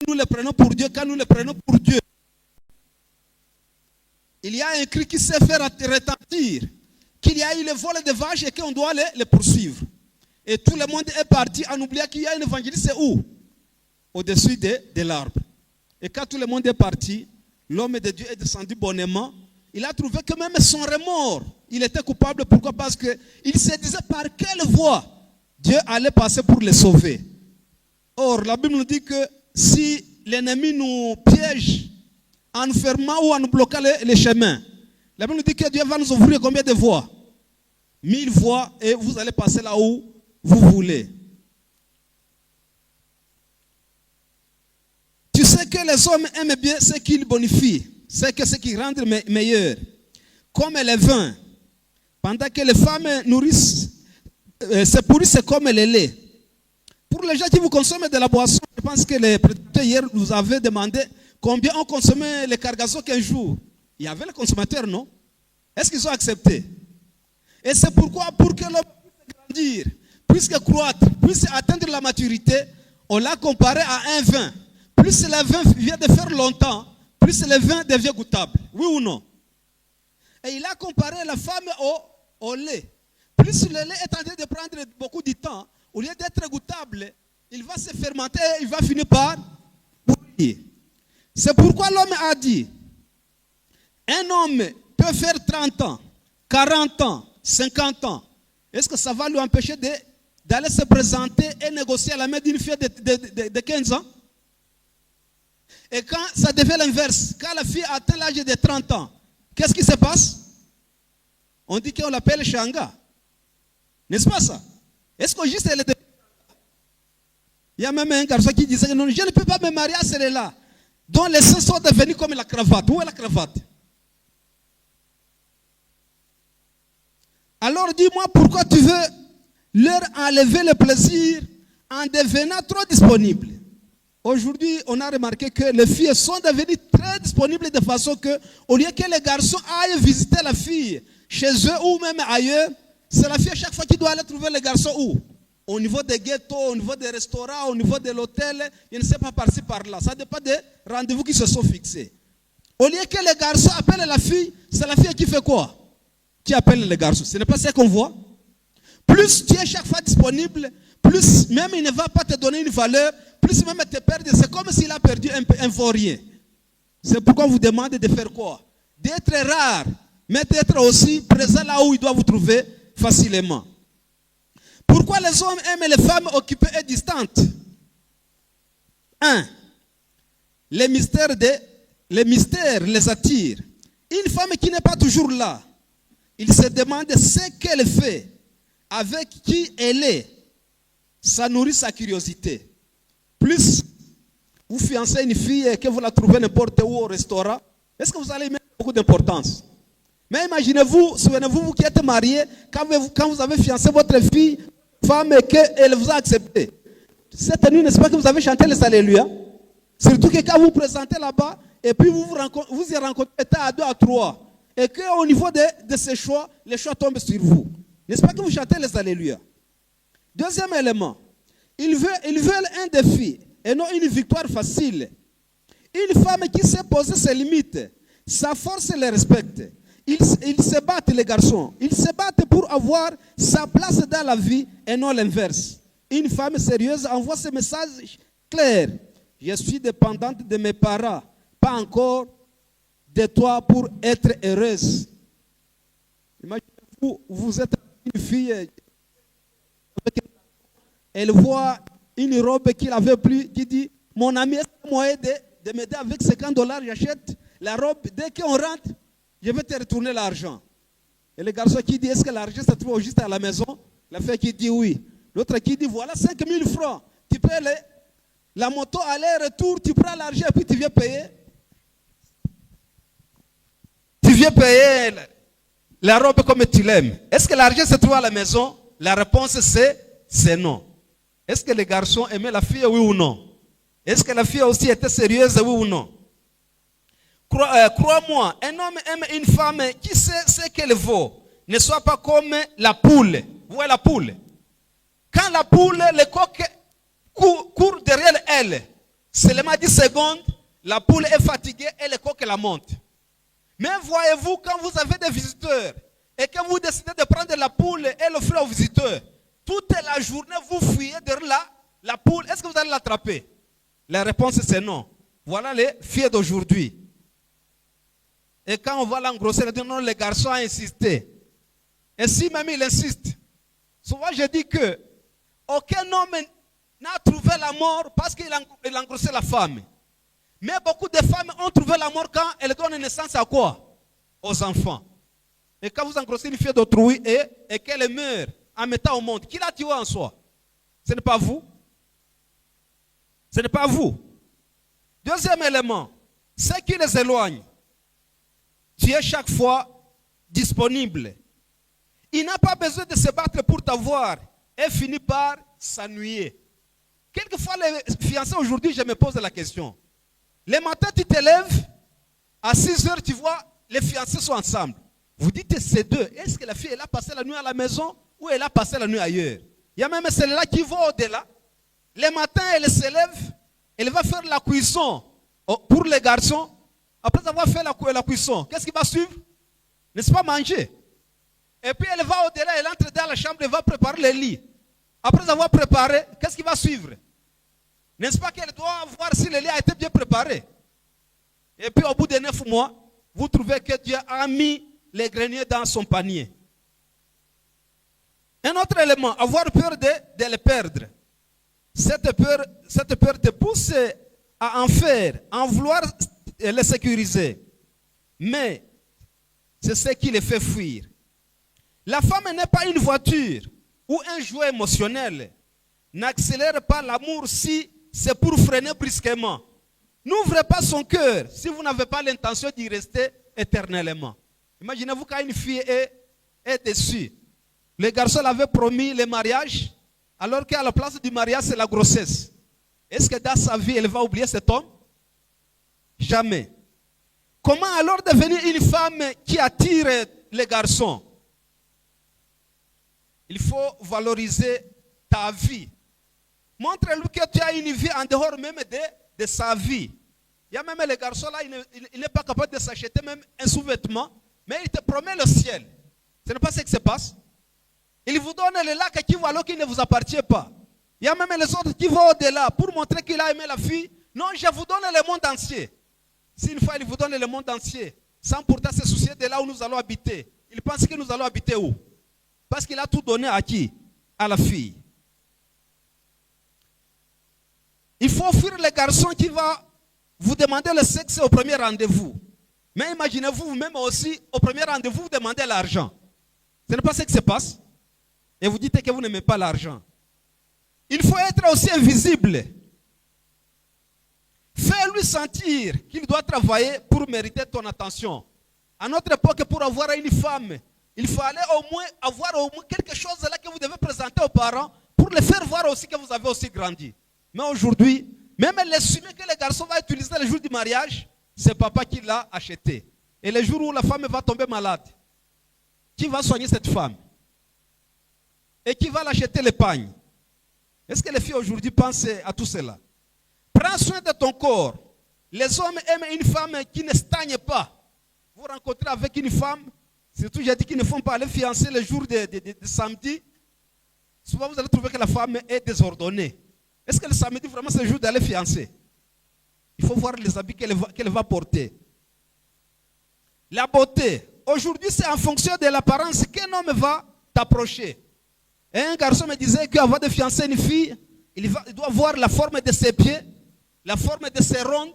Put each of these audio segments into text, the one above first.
nous les prenons pour Dieu, quand nous les prenons pour Dieu, il y a un cri qui s'est fait retentir, qu'il y a eu le vol de vaches et qu'on doit les poursuivre. Et tout le monde est parti en oubliant qu'il y a un évangéliste, c'est où? Au-dessus de l'arbre. Et quand tout le monde est parti, l'homme de Dieu est descendu bonnement. Il a trouvé que même son remords, il était coupable. Pourquoi? Parce qu'il se disait par quelle voie Dieu allait passer pour les sauver. Or, la Bible nous dit que si l'ennemi nous piège en nous fermant ou en nous bloquant les chemins, la Bible nous dit que Dieu va nous ouvrir combien de voies? 1000 voies et vous allez passer là où vous voulez. Tu sais que les hommes aiment bien ce qu'ils bonifient, c'est ce qui rend meilleur. Comme les vins, pendant que les femmes nourrissent, se pourrissent comme le lait. Pour les gens qui vous consomment de la boisson, je pense que les prédicateurs hier nous avaient demandé combien on consommait les cargazons qu'un jour. Il y avait les consommateurs, non? Est-ce qu'ils ont accepté? Et c'est pourquoi, pour que l'homme puisse grandir, puisse croître, puisse atteindre la maturité, on l'a comparé à un vin. Plus le vin vient de faire longtemps, plus le vin devient goûtable. Oui ou non? Et il a comparé la femme au lait. Plus le lait est en train de prendre beaucoup de temps, au lieu d'être goûtable, il va se fermenter et il va finir par pourrir. C'est pourquoi l'homme a dit, un homme peut faire 30 ans, 40 ans, 50 ans. Est-ce que ça va lui empêcher d'aller se présenter et négocier à la main d'une fille de 15 ans? Et quand ça devient l'inverse, quand la fille atteint l'âge de 30 ans, qu'est-ce qui se passe? On dit qu'on l'appelle Shanga. N'est-ce pas ça? Est-ce que juste elle est... Il y a même un garçon qui disait non, je ne peux pas me marier à celle-là, dont les seins sont devenus comme la cravate. Où est la cravate? Alors dis-moi pourquoi tu veux leur enlever le plaisir en devenant trop disponible. Aujourd'hui, on a remarqué que les filles sont devenues très disponibles de façon que, au lieu que les garçons aillent visiter la fille chez eux ou même ailleurs, c'est la fille à chaque fois qui doit aller trouver les garçons où? Au niveau des ghettos, au niveau des restaurants, au niveau de l'hôtel, je ne sais pas par-ci par-là. Ça dépend des rendez-vous qui se sont fixés. Au lieu que les garçons appellent la fille, c'est la fille qui fait quoi? Qui appelle les garçons. Ce n'est pas ça qu'on voit. Plus tu es chaque fois disponible, plus même il ne va pas te donner une valeur, plus même te perdre. C'est comme s'il a perdu un vaurien. C'est pourquoi on vous demande de faire quoi? D'être rare, mais d'être aussi présent là où il doit vous trouver facilement. Pourquoi les hommes aiment les femmes occupées et distantes? 1. Les mystères les attirent. Une femme qui n'est pas toujours là, il se demande ce qu'elle fait, avec qui elle est. Ça nourrit sa curiosité. Plus vous fiancez une fille et que vous la trouvez n'importe où au restaurant, est-ce que vous allez mettre beaucoup d'importance? Mais imaginez-vous, souvenez-vous, vous qui êtes marié, quand vous avez fiancé votre fille, femme, et qu'elle vous a accepté. Cette nuit, n'est-ce pas que vous avez chanté les Alléluia? Surtout que quand vous vous présentez là-bas, et puis vous y rencontrez à 2 à 3, et qu'au niveau de ces choix, les choix tombent sur vous. N'est-ce pas que vous chantez les Alléluia? Deuxième élément, ils veulent un défi et non une victoire facile. Une femme qui sait poser ses limites, sa force les respecte. Ils se battent, les garçons. Ils se battent pour avoir sa place dans la vie et non l'inverse. Une femme sérieuse envoie ce message clair. Je suis dépendante de mes parents, pas encore de toi pour être heureuse. Imaginez-vous, vous êtes une fille, elle voit une robe qu'il avait pris, qui dit, mon ami, est-ce qu'il y a moyen de m'aider avec $50, j'achète la robe, dès qu'on rentre, je vais te retourner l'argent. Et le garçon qui dit, est-ce que l'argent se trouve juste à la maison? La fille qui dit oui. L'autre qui dit, voilà 5000 francs. Tu payes la moto aller-retour, tu prends l'argent et puis tu viens payer. Tu viens payer la robe comme tu l'aimes. Est-ce que l'argent se trouve à la maison? La réponse c'est non. Est-ce que les garçons aimaient la fille, oui ou non? Est-ce que la fille aussi était sérieuse, oui ou non? Crois-moi, un homme aime une femme qui sait ce qu'elle vaut. Ne soit pas comme la poule. Vous voyez la poule? Quand la poule, le coq court derrière elle, Seulement 10 secondes, la poule est fatiguée et le coq la monte. Mais voyez-vous, quand vous avez des visiteurs et que vous décidez de prendre la poule et l'offrir aux visiteurs, toute la journée vous fuyez derrière la poule, est-ce que vous allez l'attraper? La réponse c'est non. Voilà les filles d'aujourd'hui. Et quand on va l'engrosser, on dit non, le garçon a insisté. Et si même il insiste, souvent je dis que aucun homme n'a trouvé la mort parce qu'il a engrossé la femme. Mais beaucoup de femmes ont trouvé la mort quand elles donnent naissance à quoi? Aux enfants. Et quand vous engrossez une fille d'autrui et qu'elle meurt en mettant au monde, qui l'a tué en soi? Ce n'est pas vous. Ce n'est pas vous. Deuxième élément, ce qui les éloigne. Tu es chaque fois disponible. Il n'a pas besoin de se battre pour t'avoir et finit par s'ennuyer. Quelquefois, les fiancés aujourd'hui, je me pose la question. Le matin, tu te lèves, à 6 heures, tu vois, les fiancés sont ensemble. Vous dites, ces deux, est-ce que la fille, elle a passé la nuit à la maison ou elle a passé la nuit ailleurs? Il y a même celle-là qui va au-delà. Le matin, elle se lève, elle va faire la cuisson pour les garçons. Après avoir fait la cuisson, qu'est-ce qui va suivre? N'est-ce pas manger? Et puis elle va au-delà, elle entre dans la chambre, elle va préparer le lit. Après avoir préparé, qu'est-ce qui va suivre? N'est-ce pas qu'elle doit voir si le lit a été bien préparé? Et puis au bout de 9 mois, vous trouvez que Dieu a mis les greniers dans son panier. Un autre élément, avoir peur de les perdre. Cette peur te pousse à en faire, à en vouloir les sécuriser. Mais c'est ce qui les fait fuir. La femme n'est pas une voiture ou un jouet émotionnel. N'accélère pas l'amour si c'est pour freiner brusquement. N'ouvrez pas son cœur si vous n'avez pas l'intention d'y rester éternellement. Imaginez-vous quand une fille est déçue. Le garçon l'avait promis le mariage, alors qu'à la place du mariage, c'est la grossesse. Est-ce que dans sa vie, elle va oublier cet homme? Jamais. Comment alors devenir une femme qui attire les garçons? Il faut valoriser ta vie. Montre-lui que tu as une vie en dehors même de sa vie. Il y a même les garçons là, il n'est pas capable de s'acheter même un sous-vêtement, mais il te promet le ciel. Ce n'est pas ce qui se passe. Il vous donne le lac qui vaut alors qu'il ne vous appartient pas. Il y a même les autres qui vont au-delà pour montrer qu'il a aimé la fille. Non, je vous donne le monde entier. Si une fois il vous donne le monde entier, sans pourtant se soucier de là où nous allons habiter, il pense que nous allons habiter où? Parce qu'il a tout donné à qui? À la fille. Il faut fuir les garçons qui vont vous demander le sexe au premier rendez-vous. Mais imaginez-vous vous-même aussi, au premier rendez-vous, vous demandez l'argent. Ce n'est pas ce qui se passe. Et vous dites que vous n'aimez pas l'argent. Il faut être aussi invisible. Fais-lui sentir qu'il doit travailler pour mériter ton attention. À notre époque, pour avoir une femme, il fallait au moins avoir quelque chose là que vous devez présenter aux parents pour les faire voir aussi que vous avez aussi grandi. Mais aujourd'hui, même les soumis que les garçons vont utiliser le jour du mariage, c'est papa qui l'a acheté. Et le jour où la femme va tomber malade, qui va soigner cette femme? Et qui va l'acheter l'épargne? Est-ce que les filles aujourd'hui pensent à tout cela? Prends soin de ton corps. Les hommes aiment une femme qui ne stagne pas. Vous rencontrez avec une femme, surtout j'ai dit qu'ils ne font pas les fiancés le jour de samedi. Souvent vous allez trouver que la femme est désordonnée. Est-ce que le samedi vraiment c'est le jour d'aller fiancer? Il faut voir les habits qu'elle va porter. La beauté. Aujourd'hui c'est en fonction de l'apparence qu'un homme va t'approcher. Et un garçon me disait qu'avant de fiancer une fille, il doit voir la forme de ses pieds, la forme de ses rondes,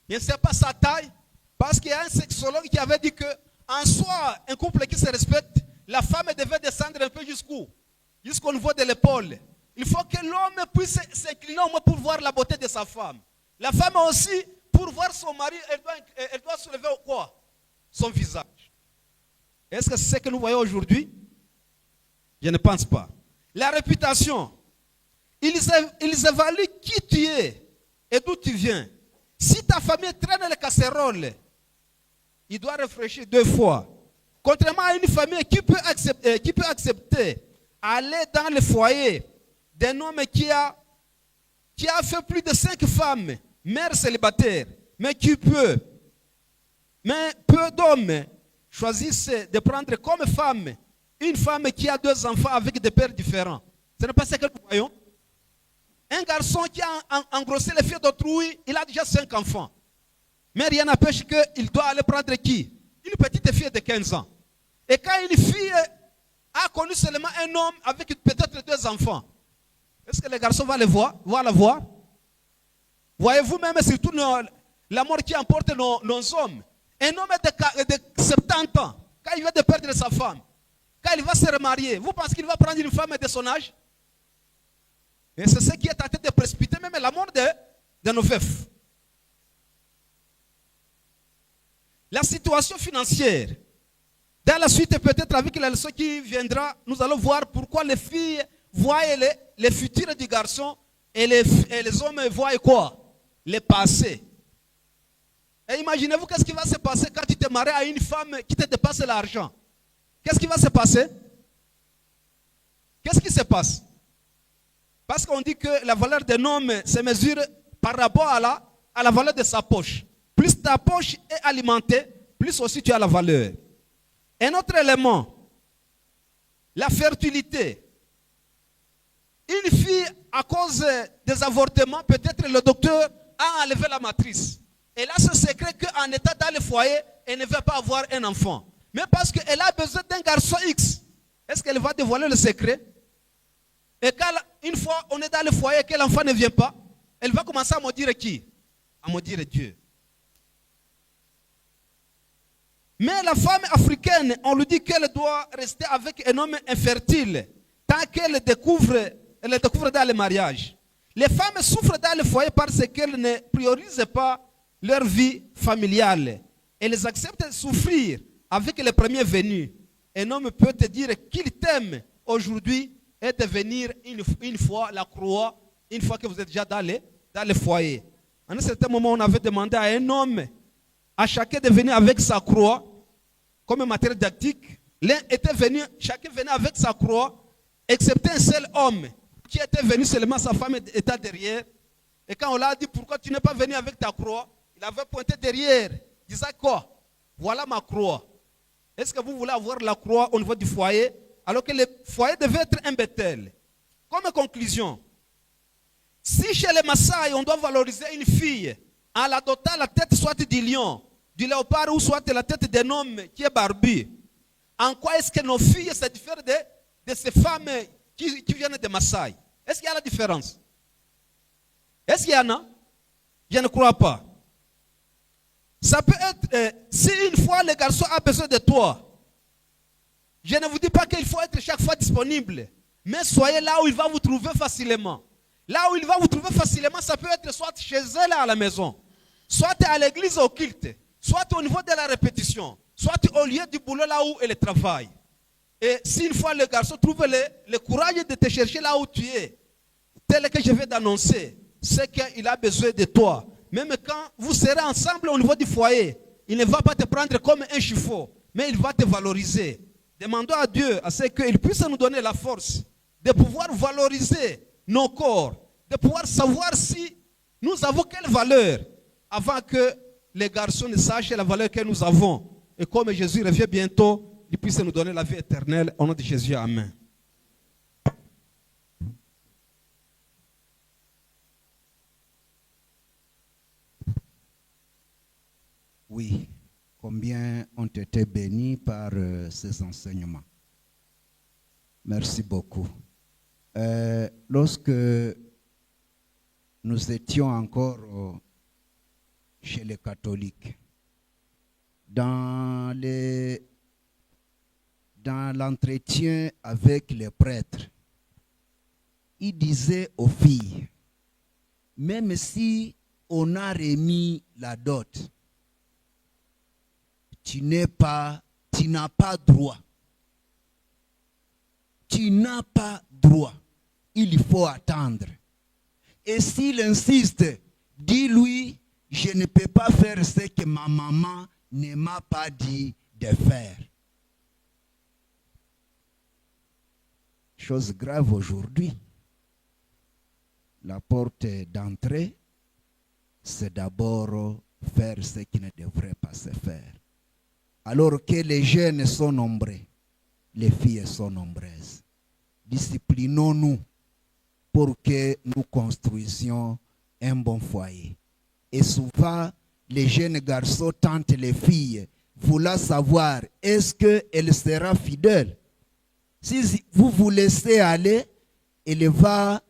il ne sait pas sa taille, parce qu'il y a un sexologue qui avait dit que en soi, un couple qui se respecte, la femme devait descendre un peu jusqu'au niveau de l'épaule. Il faut que l'homme puisse s'incliner au moins pour voir la beauté de sa femme. La femme aussi, pour voir son mari, elle doit soulever quoi? Son visage. Est-ce que c'est ce que nous voyons aujourd'hui? Je ne pense pas. La réputation. Ils évaluent qui tu es et d'où tu viens. Si ta famille traîne les casseroles, il doit réfléchir 2 fois. Contrairement à une famille qui peut accepter aller dans le foyer d'un homme qui a qui a fait plus de 5 femmes, mère célibataire, mais qui peut, mais peu d'hommes choisissent de prendre comme femme une femme qui a 2 enfants avec des pères différents. Ce n'est pas ce que nous voyons. Un garçon qui a engrossé les filles d'autrui, il a déjà 5 enfants. Mais rien n'empêche qu'il doit aller prendre qui? Une petite fille de 15 ans. Et quand une fille a connu seulement un homme avec peut-être 2 enfants, est-ce que les garçons vont la voir? Voyez-vous même surtout la mort qui emporte nos hommes. Un homme de 70 ans, quand il vient de perdre sa femme, quand il va se remarier, vous pensez qu'il va prendre une femme de son âge? Et c'est ce qui est en train de précipiter même la mort de nos veufs. La situation financière. Dans la suite, peut-être avec la leçon qui viendra, nous allons voir pourquoi les filles voient les futurs du garçon et les hommes voient quoi? Les passés. Et imaginez-vous qu'est-ce qui va se passer quand tu te maries à une femme qui te dépasse l'argent. Qu'est-ce qui va se passer? Qu'est-ce qui se passe? Parce qu'on dit que la valeur d'un homme se mesure par rapport à la valeur de sa poche. Plus ta poche est alimentée, plus aussi tu as la valeur. Un autre élément, la fertilité. Une fille, à cause des avortements, peut-être le docteur a enlevé la matrice. Elle a ce secret qu'en état dans le foyer, elle ne veut pas avoir un enfant. Mais parce qu'elle a besoin d'un garçon X, est-ce qu'elle va dévoiler le secret? Et quand une fois on est dans le foyer et que l'enfant ne vient pas, elle va commencer à maudire qui? À maudire Dieu. Mais la femme africaine, on lui dit qu'elle doit rester avec un homme infertile tant qu'elle découvre dans le mariage. Les femmes souffrent dans le foyer parce qu'elles ne priorisent pas leur vie familiale. Elles acceptent de souffrir avec les premiers venus. Un homme peut te dire qu'il t'aime aujourd'hui et de venir une fois la croix, une fois que vous êtes déjà dans le foyer. À un certain moment, on avait demandé à un homme, à chacun de venir avec sa croix, comme matière didactique. L'un était venu, chacun venait avec sa croix, excepté un seul homme qui était venu seulement, sa femme était derrière. Et quand on l'a dit, pourquoi tu n'es pas venu avec ta croix? Il avait pointé derrière, disant quoi? Voilà ma croix. Est-ce que vous voulez avoir la croix au niveau du foyer? Alors que le foyer devait être un Bethel. Comme conclusion, si chez les Maasai, on doit valoriser une fille en la dotant la tête soit du lion, du léopard ou soit la tête d'un homme qui est barbu, en quoi est-ce que nos filles se diffèrent de ces femmes qui viennent de Maasai? Est-ce qu'il y a la différence? Est-ce qu'il y en a? Je ne crois pas. Ça peut être, si une fois le garçon a besoin de toi, je ne vous dis pas qu'il faut être chaque fois disponible, mais soyez là où il va vous trouver facilement. Là où il va vous trouver facilement, ça peut être soit chez elle à la maison, soit à l'église au culte, soit au niveau de la répétition, soit au lieu du boulot là où elle travaille. Et si une fois le garçon trouve le courage de te chercher là où tu es, tel que je vais d'annoncer, c'est qu'il a besoin de toi. Même quand vous serez ensemble au niveau du foyer, il ne va pas te prendre comme un chiffon, mais il va te valoriser. Demandons à Dieu à ce qu'il puisse nous donner la force de pouvoir valoriser nos corps, de pouvoir savoir si nous avons quelle valeur avant que les garçons ne sachent la valeur que nous avons. Et comme Jésus revient bientôt, il puisse nous donner la vie éternelle. Au nom de Jésus, amen. Oui, combien ont été bénis par ces enseignements. Merci beaucoup. Lorsque nous étions encore chez les catholiques, dans l'entretien avec les prêtres, ils disaient aux filles, même si on a remis la dot, tu n'as pas droit. Tu n'as pas droit. Il faut attendre. Et s'il insiste, dis-lui, je ne peux pas faire ce que ma maman ne m'a pas dit de faire. Chose grave aujourd'hui. la porte d'entrée, c'est d'abord faire ce qui ne devrait pas se faire. Alors que les jeunes sont nombreux, les filles sont nombreuses. Disciplinons-nous pour que nous construisions un bon foyer. Et souvent, les jeunes garçons tentent les filles, voulant savoir, est-ce qu'elle sera fidèle? Si vous vous laissez aller, il va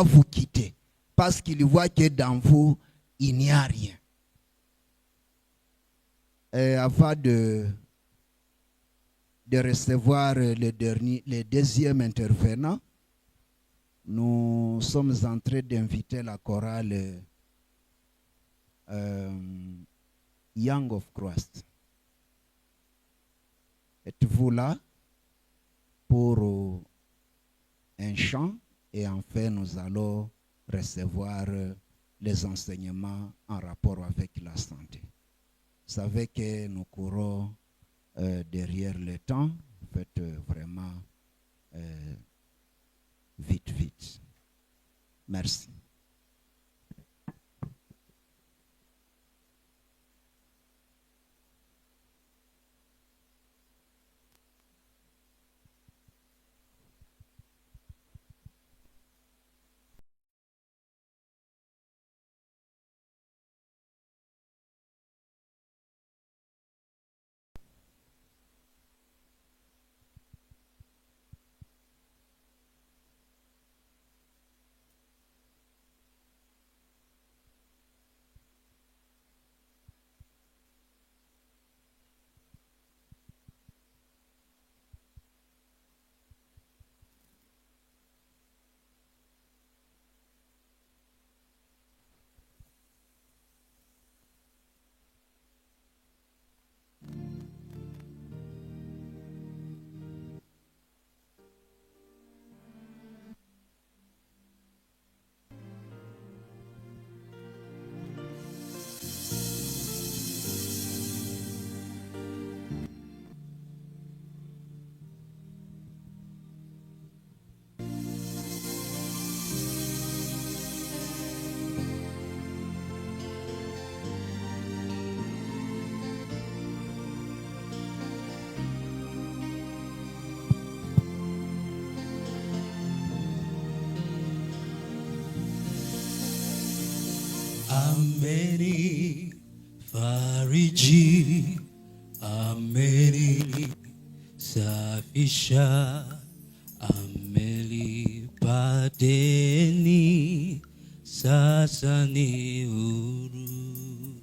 vous quitter. Parce qu'il voit que dans vous, il n'y a rien. Et avant de recevoir le deuxième intervenant, nous sommes en train d'inviter la chorale Young of Christ. Êtes-vous là pour un chant et enfin nous allons recevoir les enseignements en rapport avec la santé. Vous savez que nous courons derrière le temps, faites vraiment vite. Merci. Ameni fariji, ameni safisha, ameli padeni, sasa ni huru.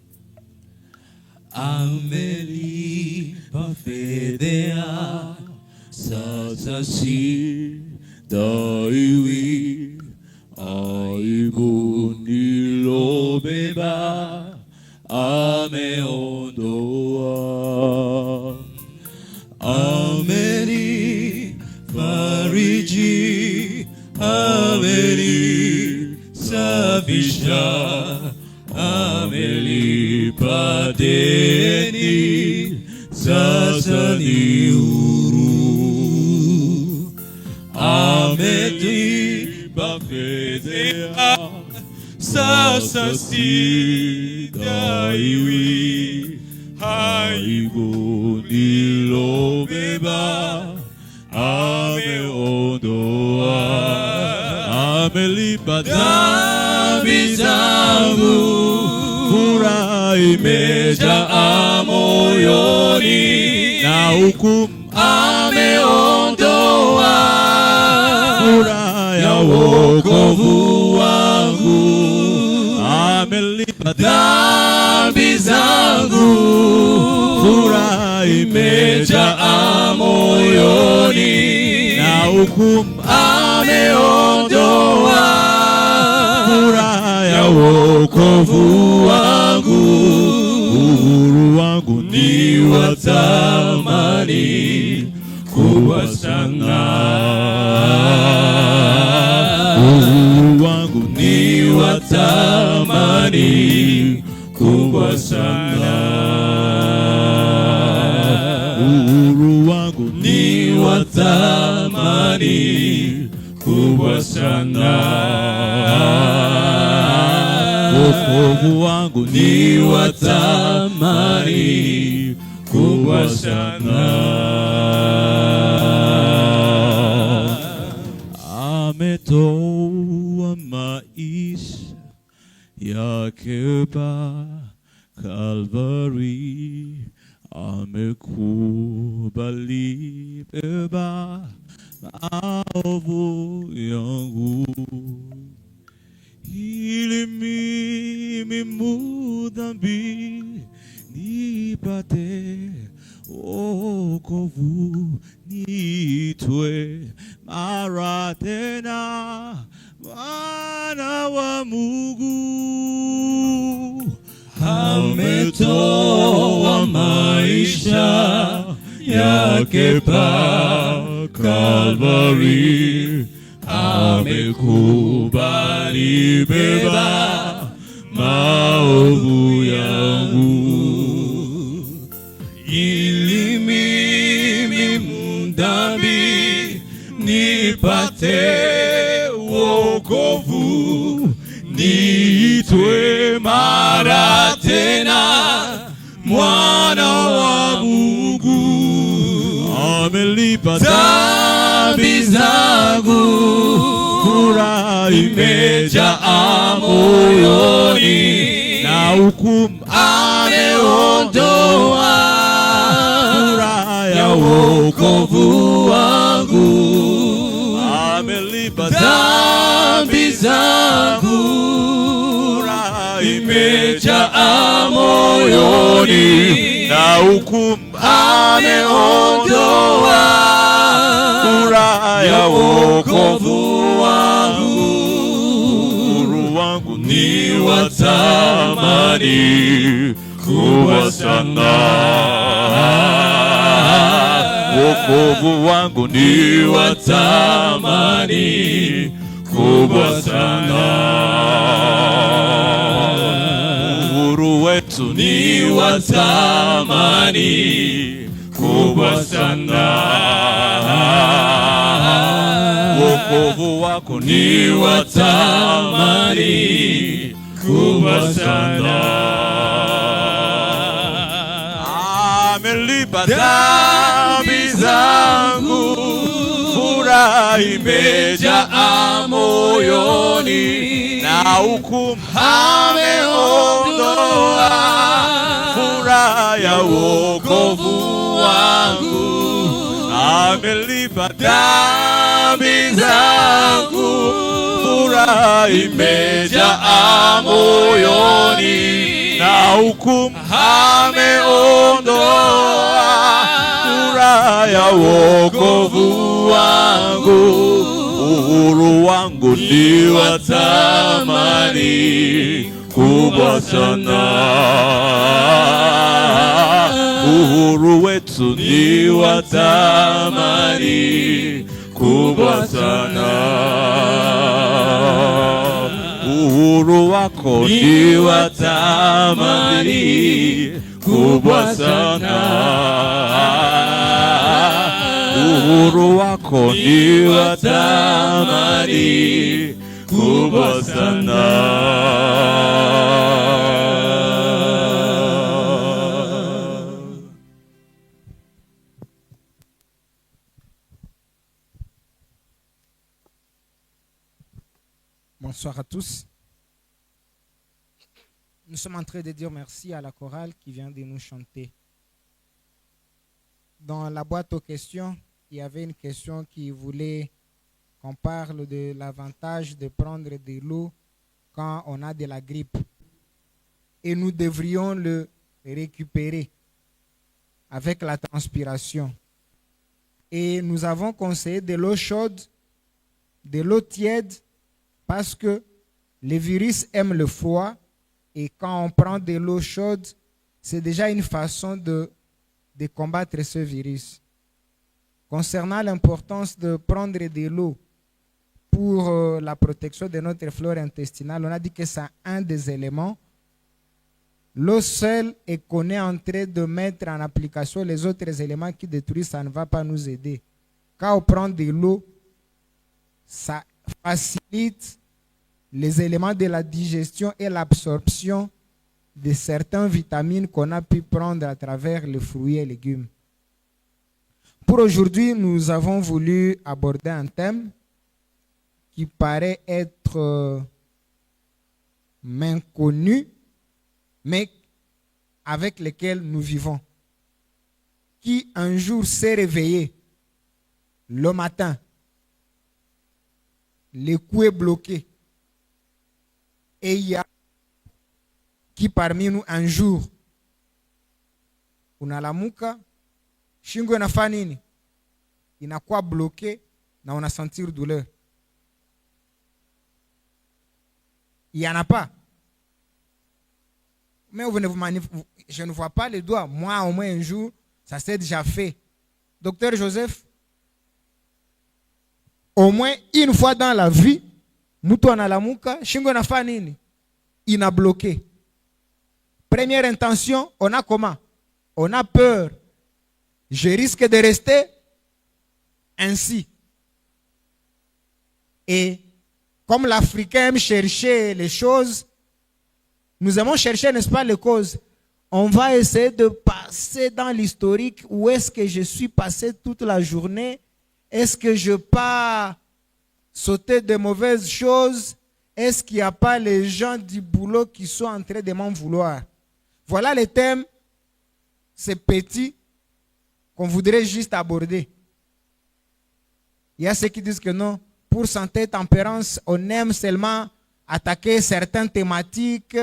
Ameli pafedea, sasa si daiwi. Aibu nilobeba ameondoa. Ameni fariji, ameni safisha, ameni padeni, sasa ni huru. Ameni bafedea, sasa si daiwi. Aibu nilobeba ameondoa. Amelipa dhambi zangu, furaha imejaa moyoni, na hukumu ameondoa. Furaha ya wokovu wangu, amelipa dhambi zangu, furaha imejaa moyoni, na hukumu ameondoa. Furaha ya wokovu wangu, uhuru wangu ni wa thamani kubwa sana. Uhuru wangu ni wa thamani kubwa sana. Uhuru wangu ni wa thamani kubwa sana. wokovu wangu ni wa thamani kubwa sana. Ametoa maisha yake pa Calvary, amekubali beba maovu yangu, ili mimi mudhambi nipate wokovu, niitwe mara tena mwana wa Mungu. Ametoa maisha yake pa Calvary, amekubali beba maovu yangu, ili mimi mdhambi nipate wokovu, niitwe mara tena mwana wa Mungu. Amelipa dhambi zangu, furaha imejaa moyoni, na hukumu ameondoa, furaha ya wokovu wangu. Amelipa dhambi zangu, furaha imejaa moyoni, na hukumu ameondoa, furaha ya wokovu wangu. Uhuru wangu ni wa thamani kubwa sana, wokovu wangu ni wa thamani kubwa sana. Uhuru wetu ni wa thamani kubwa sana, wokovu wako ni wa thamani kubwa sana. Amelipa dhambi zangu, furaha imejaa moyoni, na hukumu ameondoa, furaha ya wokovu wangu. Amelipa dhambi zangu, furaha imejaa moyoni, na hukumu ameondoa, furaha ya wokovu wangu. Uhuru wangu ni wa thamani kubwa sana, uhuru wetu ni wa thamani kubwa sana. Uhuru wako ni wa thamani kubwa sana, uhuru wako ni wa thamani kubwa sana. Bonsoir à tous. Nous sommes en train de dire merci à la chorale qui vient de nous chanter. Dans la boîte aux questions, il y avait une question qui voulait qu'on parle de l'avantage de prendre de l'eau quand on a de la grippe. Et nous devrions le récupérer avec la transpiration. Et nous avons conseillé de l'eau chaude, de l'eau tiède, parce que les virus aiment le froid. Et quand on prend de l'eau chaude, c'est déjà une façon de combattre ce virus. Concernant l'importance de prendre de l'eau pour la protection de notre flore intestinale, on a dit que c'est un des éléments. L'eau seule est qu'on est en train de mettre en application les autres éléments qui détruisent, ça ne va pas nous aider. Quand on prend de l'eau, ça facilite les éléments de la digestion et l'absorption de certaines vitamines qu'on a pu prendre à travers les fruits et légumes. Pour aujourd'hui, nous avons voulu aborder un thème qui paraît être inconnu, mais avec lequel nous vivons. Qui un jour s'est réveillé le matin, le cou est bloqué, et il y a qui parmi nous un jour unalamuka shingo inafanya nini, inakuwa bloqué na una sentir douleur. Il n'y en a pas. Mais je ne vois pas les doigts. Moi, au moins un jour, ça s'est déjà fait. Docteur Joseph, au moins une fois dans la vie, mtu analamuka, shingo inafanya nini? Ina bloqué. Première intention, on a comment? On a peur. Je risque de rester ainsi. Et comme l'Africain aime chercher les choses, nous aimons chercher, n'est-ce pas, les causes. On va essayer de passer dans l'historique. Où est-ce que je suis passé toute la journée? Est-ce que je n'ai pas sauté de mauvaises choses? Est-ce qu'il n'y a pas les gens du boulot qui sont en train de m'en vouloir? Voilà les thèmes, ces petits, qu'on voudrait juste aborder. Il y a ceux qui disent que non, pour santé et tempérance, on aime seulement attaquer certaines thématiques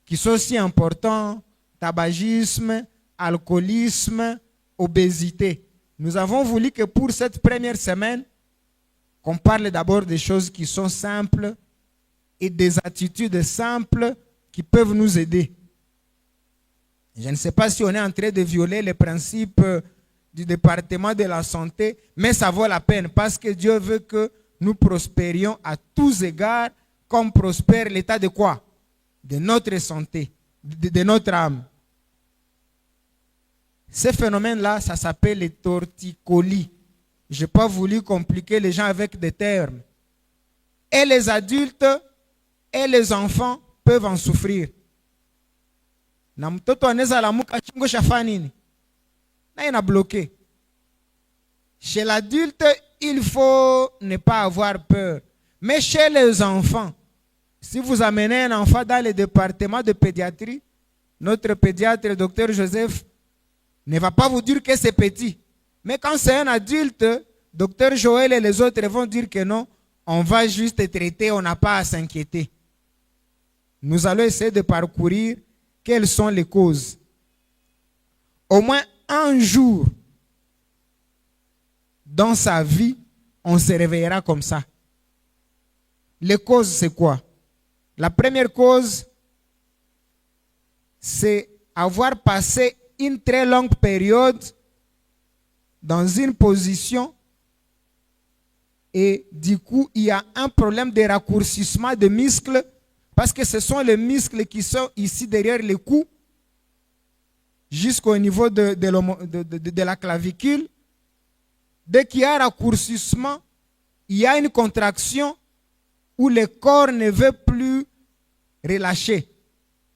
qui sont si importantes, tabagisme, alcoolisme, obésité. Nous avons voulu que pour cette première semaine, qu'on parle d'abord des choses qui sont simples et des attitudes simples qui peuvent nous aider. Je ne sais pas si on est en train de violer les principes du département de la santé, mais ça vaut la peine parce que Dieu veut que nous prospérions à tous égards, comme prospère l'état de quoi? De notre santé, de notre âme. Ce phénomène-là, ça s'appelle les torticolis. Je n'ai pas voulu compliquer les gens avec des termes. Et les adultes et les enfants peuvent en souffrir. Na mtoto anaweza lamuka chingo shafanya nini? Na ina bloqué. Chez l'adulte, il faut ne pas avoir peur. Mais chez les enfants, si vous amenez un enfant dans le département de pédiatrie, notre pédiatre, le docteur Joseph, ne va pas vous dire que c'est petit. Mais quand c'est un adulte, docteur Joël et les autres vont dire que non, on va juste traiter, on n'a pas à s'inquiéter. Nous allons essayer de parcourir quelles sont les causes. Au moins un jour dans sa vie, on se réveillera comme ça. Les causes, c'est quoi? La première cause, c'est avoir passé une très longue période dans une position et du coup, il y a un problème de raccourcissement de muscles parce que ce sont les muscles qui sont ici derrière le cou jusqu'au niveau de la clavicule. Dès qu'il y a un raccourcissement, il y a une contraction où le corps ne veut plus relâcher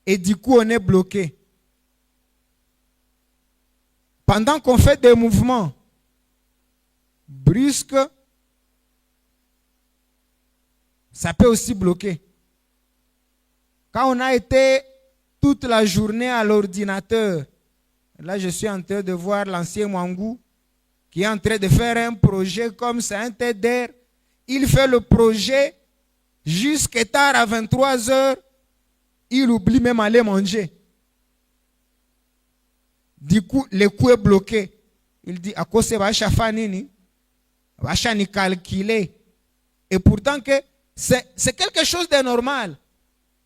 et du coup on est bloqué. Pendant qu'on fait des mouvements brusques, ça peut aussi bloquer. Quand on a été toute la journée à l'ordinateur, là je suis en train de voir l'ancien Mwangou qui est en train de faire un projet comme c'est un TEDR. Il fait le projet jusqu'à tard à 23 heures. Il oublie même aller manger. Du coup, le coup est bloqué. Il dit, à cause de ça, nini, vacha ni calculer. Et pourtant que c'est quelque chose de normal.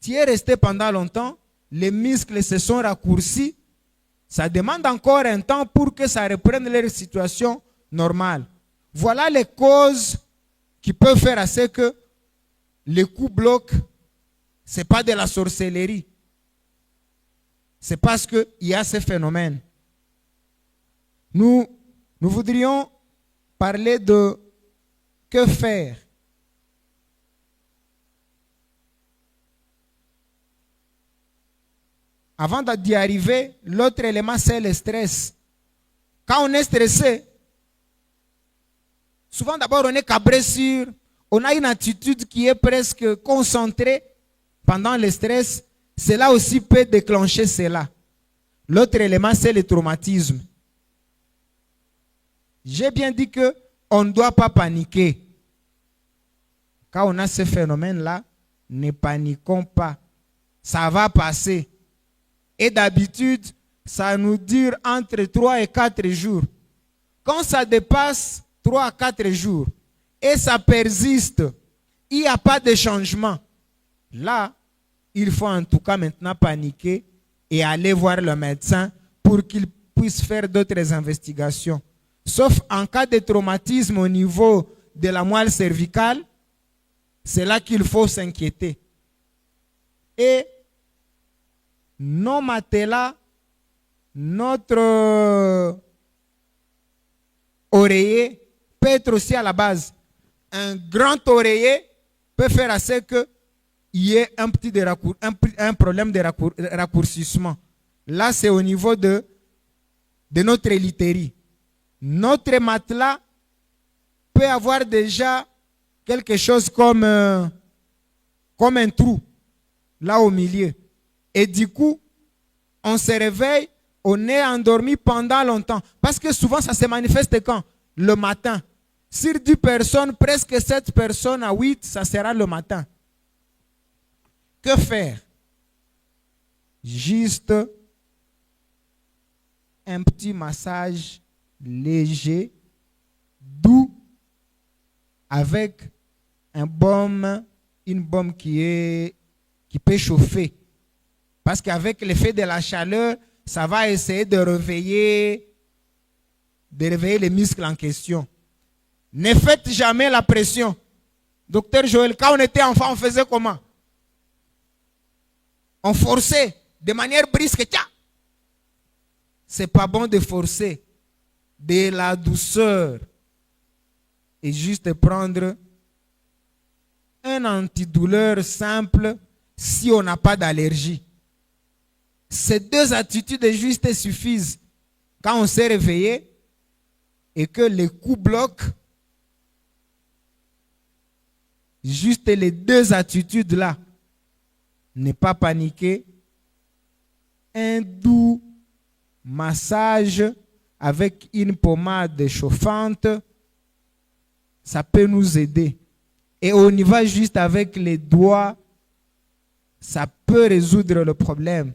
Tu es resté pendant longtemps, les muscles se sont raccourcis. Ça demande encore un temps pour que ça reprenne leur situation normale. Voilà les causes qui peuvent faire à ce que le coup bloque. Ce n'est pas de la sorcellerie. C'est parce qu'il y a ce phénomène. Nous voudrions parler de que faire avant d'y arriver, l'autre élément, c'est le stress. Quand on est stressé, souvent d'abord on est cabré sur, on a une attitude qui est presque concentrée pendant le stress. Cela aussi peut déclencher cela. L'autre élément, c'est le traumatisme. J'ai bien dit que on ne doit pas paniquer. Quand on a ce phénomène-là, ne paniquons pas. Ça va passer. Et d'habitude, ça nous dure entre 3 et 4 jours. Quand ça dépasse 3 à 4 jours et ça persiste, il n'y a pas de changement. Là, il faut en tout cas maintenant paniquer et aller voir le médecin pour qu'il puisse faire d'autres investigations. Sauf en cas de traumatisme au niveau de la moelle cervicale, c'est là qu'il faut s'inquiéter. Et nos matelas, notre oreiller peut être aussi à la base. Un grand oreiller peut faire assez qu'il y ait un problème de raccourcissement. Là, c'est au niveau de notre literie. Notre matelas peut avoir déjà quelque chose comme un trou, là au milieu. Et du coup, on se réveille, on est endormi pendant longtemps. Parce que souvent, ça se manifeste quand? Le matin. Sur 10 personnes, presque 7 personnes à 8, ça sera le matin. Que faire? Juste un petit massage léger, doux, avec une baume qui peut chauffer. Parce qu'avec l'effet de la chaleur, ça va essayer de réveiller les muscles en question. Ne faites jamais la pression. Docteur Joël, quand on était enfant, on faisait comment? On forçait de manière brusque. C'est pas bon de forcer. De la douceur. Et juste prendre un antidouleur simple si on n'a pas d'allergie. Ces 2 attitudes juste suffisent. Quand on s'est réveillé et que les coups bloquent, juste les 2 attitudes-là, ne pas paniquer, un doux massage avec une pommade chauffante, ça peut nous aider. Et on y va juste avec les doigts, ça peut résoudre le problème.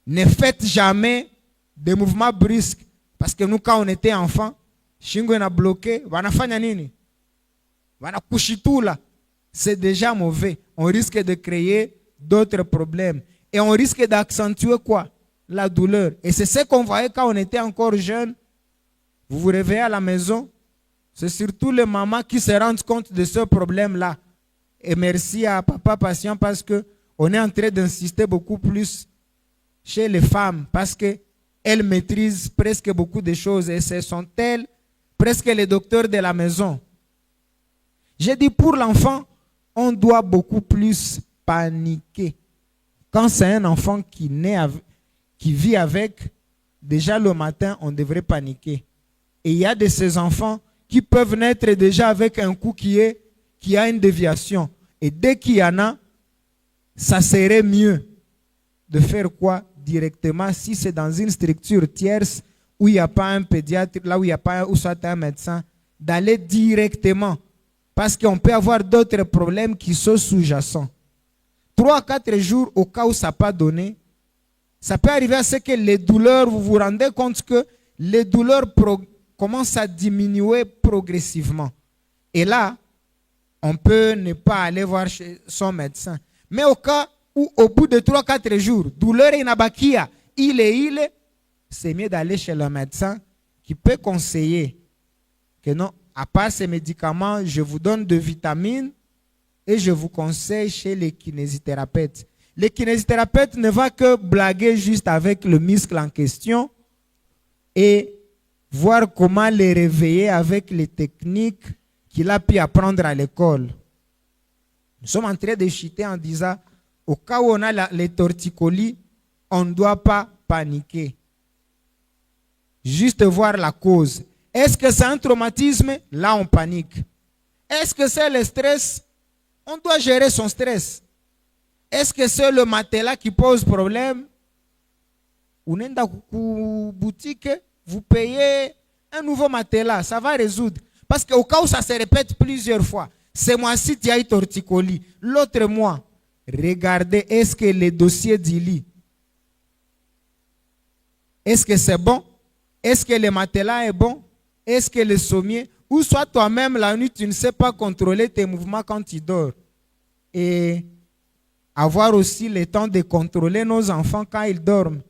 Ne faites jamais des mouvements brusques. Parce que nous, quand on était enfant, shingo est bloqué, c'est déjà mauvais. On risque de créer d'autres problèmes. Et on risque d'accentuer quoi? La douleur. Et c'est ce qu'on voyait quand on était encore jeune. Vous vous réveillez à la maison. C'est surtout les mamans qui se rendent compte de ce problème-là. Et merci à Papa Patient parce qu'on est en train d'insister beaucoup plus chez les femmes parce qu'elles maîtrisent presque beaucoup de choses et ce sont elles presque les docteurs de la maison. J'ai dit pour l'enfant, on doit beaucoup plus paniquer. Quand c'est un enfant qui vit avec, déjà le matin, on devrait paniquer. Et il y a de ces enfants qui peuvent naître déjà avec un coup qui a une déviation. Et dès qu'il y en a, ça serait mieux de faire quoi directement si c'est dans une structure tierce où il n'y a pas un pédiatre, là où il n'y a pas ou soit un médecin, d'aller directement. Parce qu'on peut avoir d'autres problèmes qui sont sous-jacents. 3 à 4 jours, au cas où ça n'a pas donné, ça peut arriver à ce que les douleurs, vous vous rendez compte que les douleurs commencent à diminuer progressivement. Et là, on peut ne pas aller voir chez son médecin. Mais au cas où, au bout de 3 à 4 jours, douleur inabakia, c'est mieux d'aller chez le médecin qui peut conseiller que non, à part ces médicaments, je vous donne de vitamines et je vous conseille chez les kinésithérapeutes. Les kinésithérapeutes ne vont que blaguer juste avec le muscle en question et voir comment les réveiller avec les techniques qu'il a pu apprendre à l'école. Nous sommes en train de chuter en disant, au cas où on a les torticolis, on ne doit pas paniquer. Juste voir la cause. Est-ce que c'est un traumatisme? Là, on panique. Est-ce que c'est le stress? On doit gérer son stress. Est-ce que c'est le matelas qui pose problème? Vous êtes dans la boutique, vous payez un nouveau matelas, ça va résoudre. Parce qu'au cas où ça se répète plusieurs fois, ce mois-ci, tu as eu torticolis. L'autre mois, regardez, est-ce que le dossier du lit, est-ce que c'est bon? Est-ce que le matelas est bon? Est-ce que le sommier? Ou soit toi-même, la nuit, tu ne sais pas contrôler tes mouvements quand tu dors. Et avoir aussi le temps de contrôler nos enfants quand ils dorment.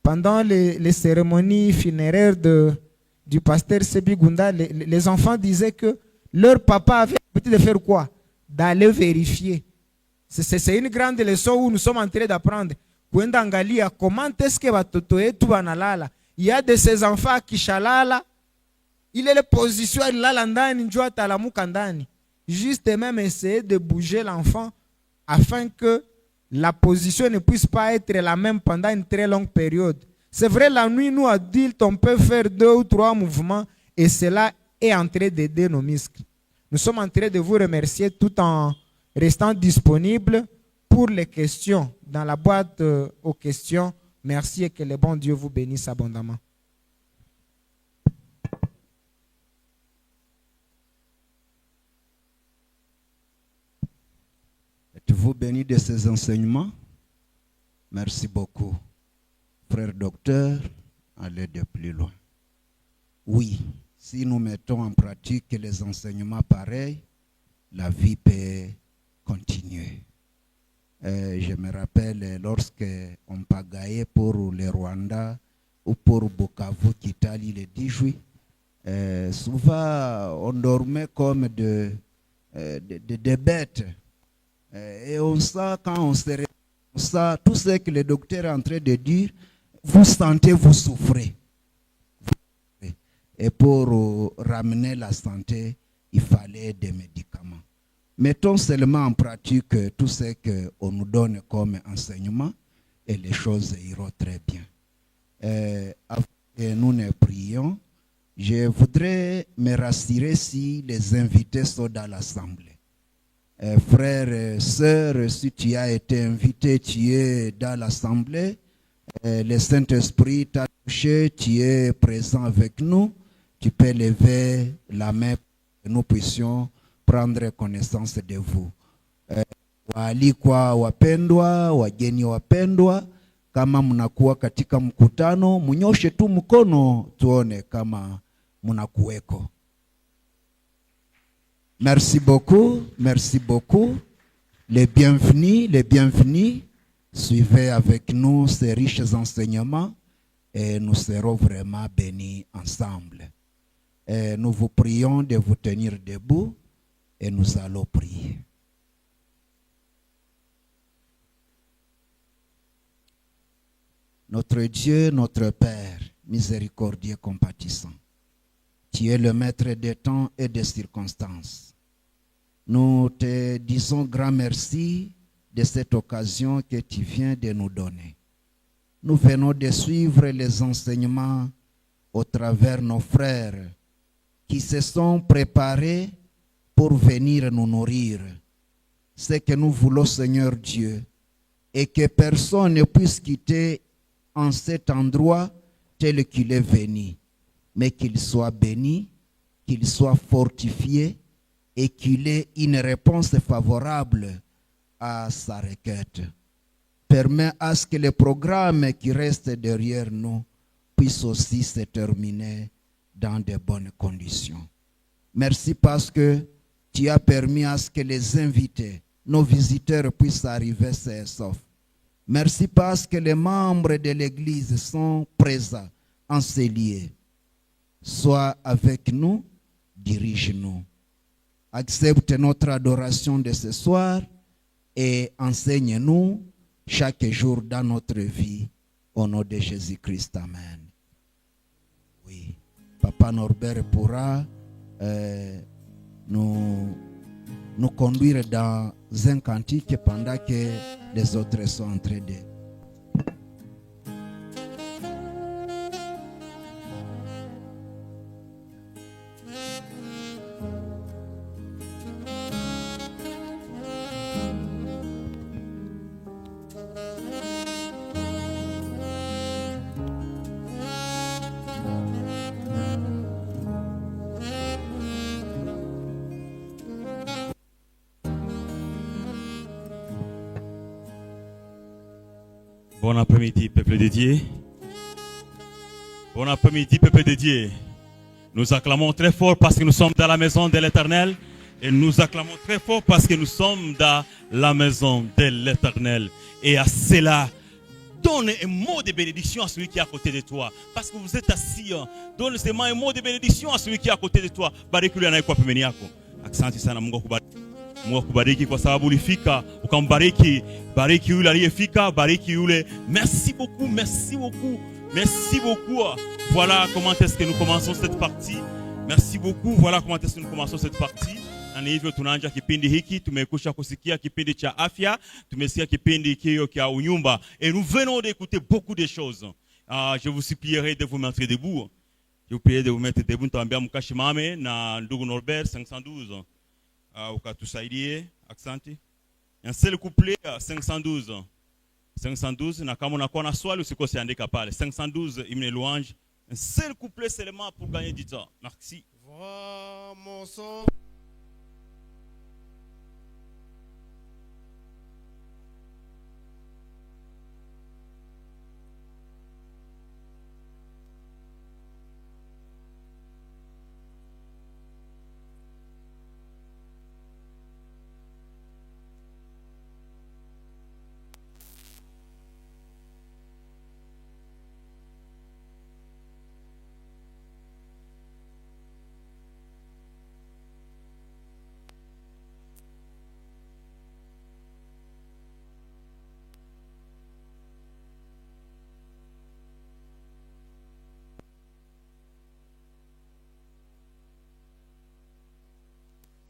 Pendant les cérémonies funéraires du pasteur Sebi Gunda, les enfants disaient que leur papa avait l'habitude de faire quoi? D'aller vérifier. C'est une grande leçon où nous sommes en train d'apprendre. Comment est-ce que batotoe tu banalala? Il y a de ces enfants qui chalala. Il est la position juste même essayer de bouger l'enfant afin que la position ne puisse pas être la même pendant une très longue période. C'est vrai, la nuit, nous adultes, on peut faire 2 ou 3 mouvements et cela est en train d'aider nos muscles. Nous sommes en train de vous remercier tout en restant disponibles pour les questions. Dans la boîte aux questions, merci et que le bon Dieu vous bénisse abondamment. Êtes-vous béni de ces enseignements? Merci beaucoup. Frère docteur, allez de plus loin. Oui, si nous mettons en pratique les enseignements pareils, la vie peut continuer. Je me rappelle lorsque on pagayait pour le Rwanda ou pour Bukavu, Kitali, le 10 juillet, souvent on dormait comme des bêtes. Et on sent, quand on se réveille, on sent tout ce que le docteur est en train de dire, vous sentez, vous souffrez. Et pour ramener la santé, il fallait des médicaments. Mettons seulement en pratique tout ce qu'on nous donne comme enseignement et les choses iront très bien. Avant que nous ne prions, je voudrais me rassurer si les invités sont dans l'assemblée. Frères et sœurs, si tu as été invité, tu es dans l'assemblée, le Saint-Esprit t'a touché, tu es présent avec nous, tu peux lever la main pour que nous puissions prendre connaissance de vous. Waalikwa wapendwa, wageni wapendwa, kama mnakuwa katika mkutano, mnyoshe tu mkono tuone kama mnakuweko. Merci beaucoup, merci beaucoup. Les bienvenus, suivez avec nous ces riches enseignements et nous serons vraiment bénis ensemble. Et nous vous prions de vous tenir debout et nous allons prier. Notre Dieu, notre Père, miséricordieux, compatissant, tu es le maître des temps et des circonstances. Nous te disons grand merci de cette occasion que tu viens de nous donner. Nous venons de suivre les enseignements au travers nos frères qui se sont préparés pour venir nous nourrir. Ce que nous voulons, Seigneur Dieu, et que personne ne puisse quitter en cet endroit tel qu'il est venu, mais qu'il soit béni, qu'il soit fortifié et qu'il ait une réponse favorable à sa requête. Permets à ce que les programmes qui restent derrière nous puissent aussi se terminer dans de bonnes conditions. Merci parce que tu as permis à ce que les invités, nos visiteurs puissent arriver sains et saufs. Merci parce que les membres de l'Église sont présents en ces lieux. Sois avec nous, dirige-nous. Accepte notre adoration de ce soir et enseigne-nous chaque jour dans notre vie. Au nom de Jésus-Christ, amen. Oui, Papa Norbert pourra nous conduire dans un cantique pendant que les autres sont en train de Bon après-midi, peuple de Dieu. Bon après-midi, peuple de Dieu. Nous acclamons très fort parce que nous sommes dans la maison de l'Éternel. Et nous acclamons très fort parce que nous sommes dans la maison de l'Éternel. Et à cela, donne un mot de bénédiction à celui qui est à côté de toi. Parce que vous êtes assis. Donne seulement un mot de bénédiction à celui qui est à côté de toi. Bariki yule anayekuwa pembeni yako. Asante sana, Mungu akubariki. Mungu akubariki kwa sababu ulifika ukambariki. Bariki yule aliyefika, bariki yule. Merci beaucoup, merci beaucoup. Merci beaucoup. Voilà comment est-ce que nous commençons cette partie. Merci beaucoup. Voilà comment est-ce que nous commençons cette partie. Na hivyo tunaanza kipindi hiki, tumekusha kusikia kipindi cha afya, tumesikia kipindi kio kia unyumba, et nous venons d'écouter beaucoup de choses. Je vous supplierai de vous mettre debout. Je vous prie de vous mettre debout. Nitaambia mkashimame na ndugu Norbert 512. Ukatusaidie, asante. Un seul couplet 512. 512 na kama unakuwa na swali usikose andika pale. 512 hymne louange. Un seul couplet seulement pour gagner du temps. Merci. Voilà mon son.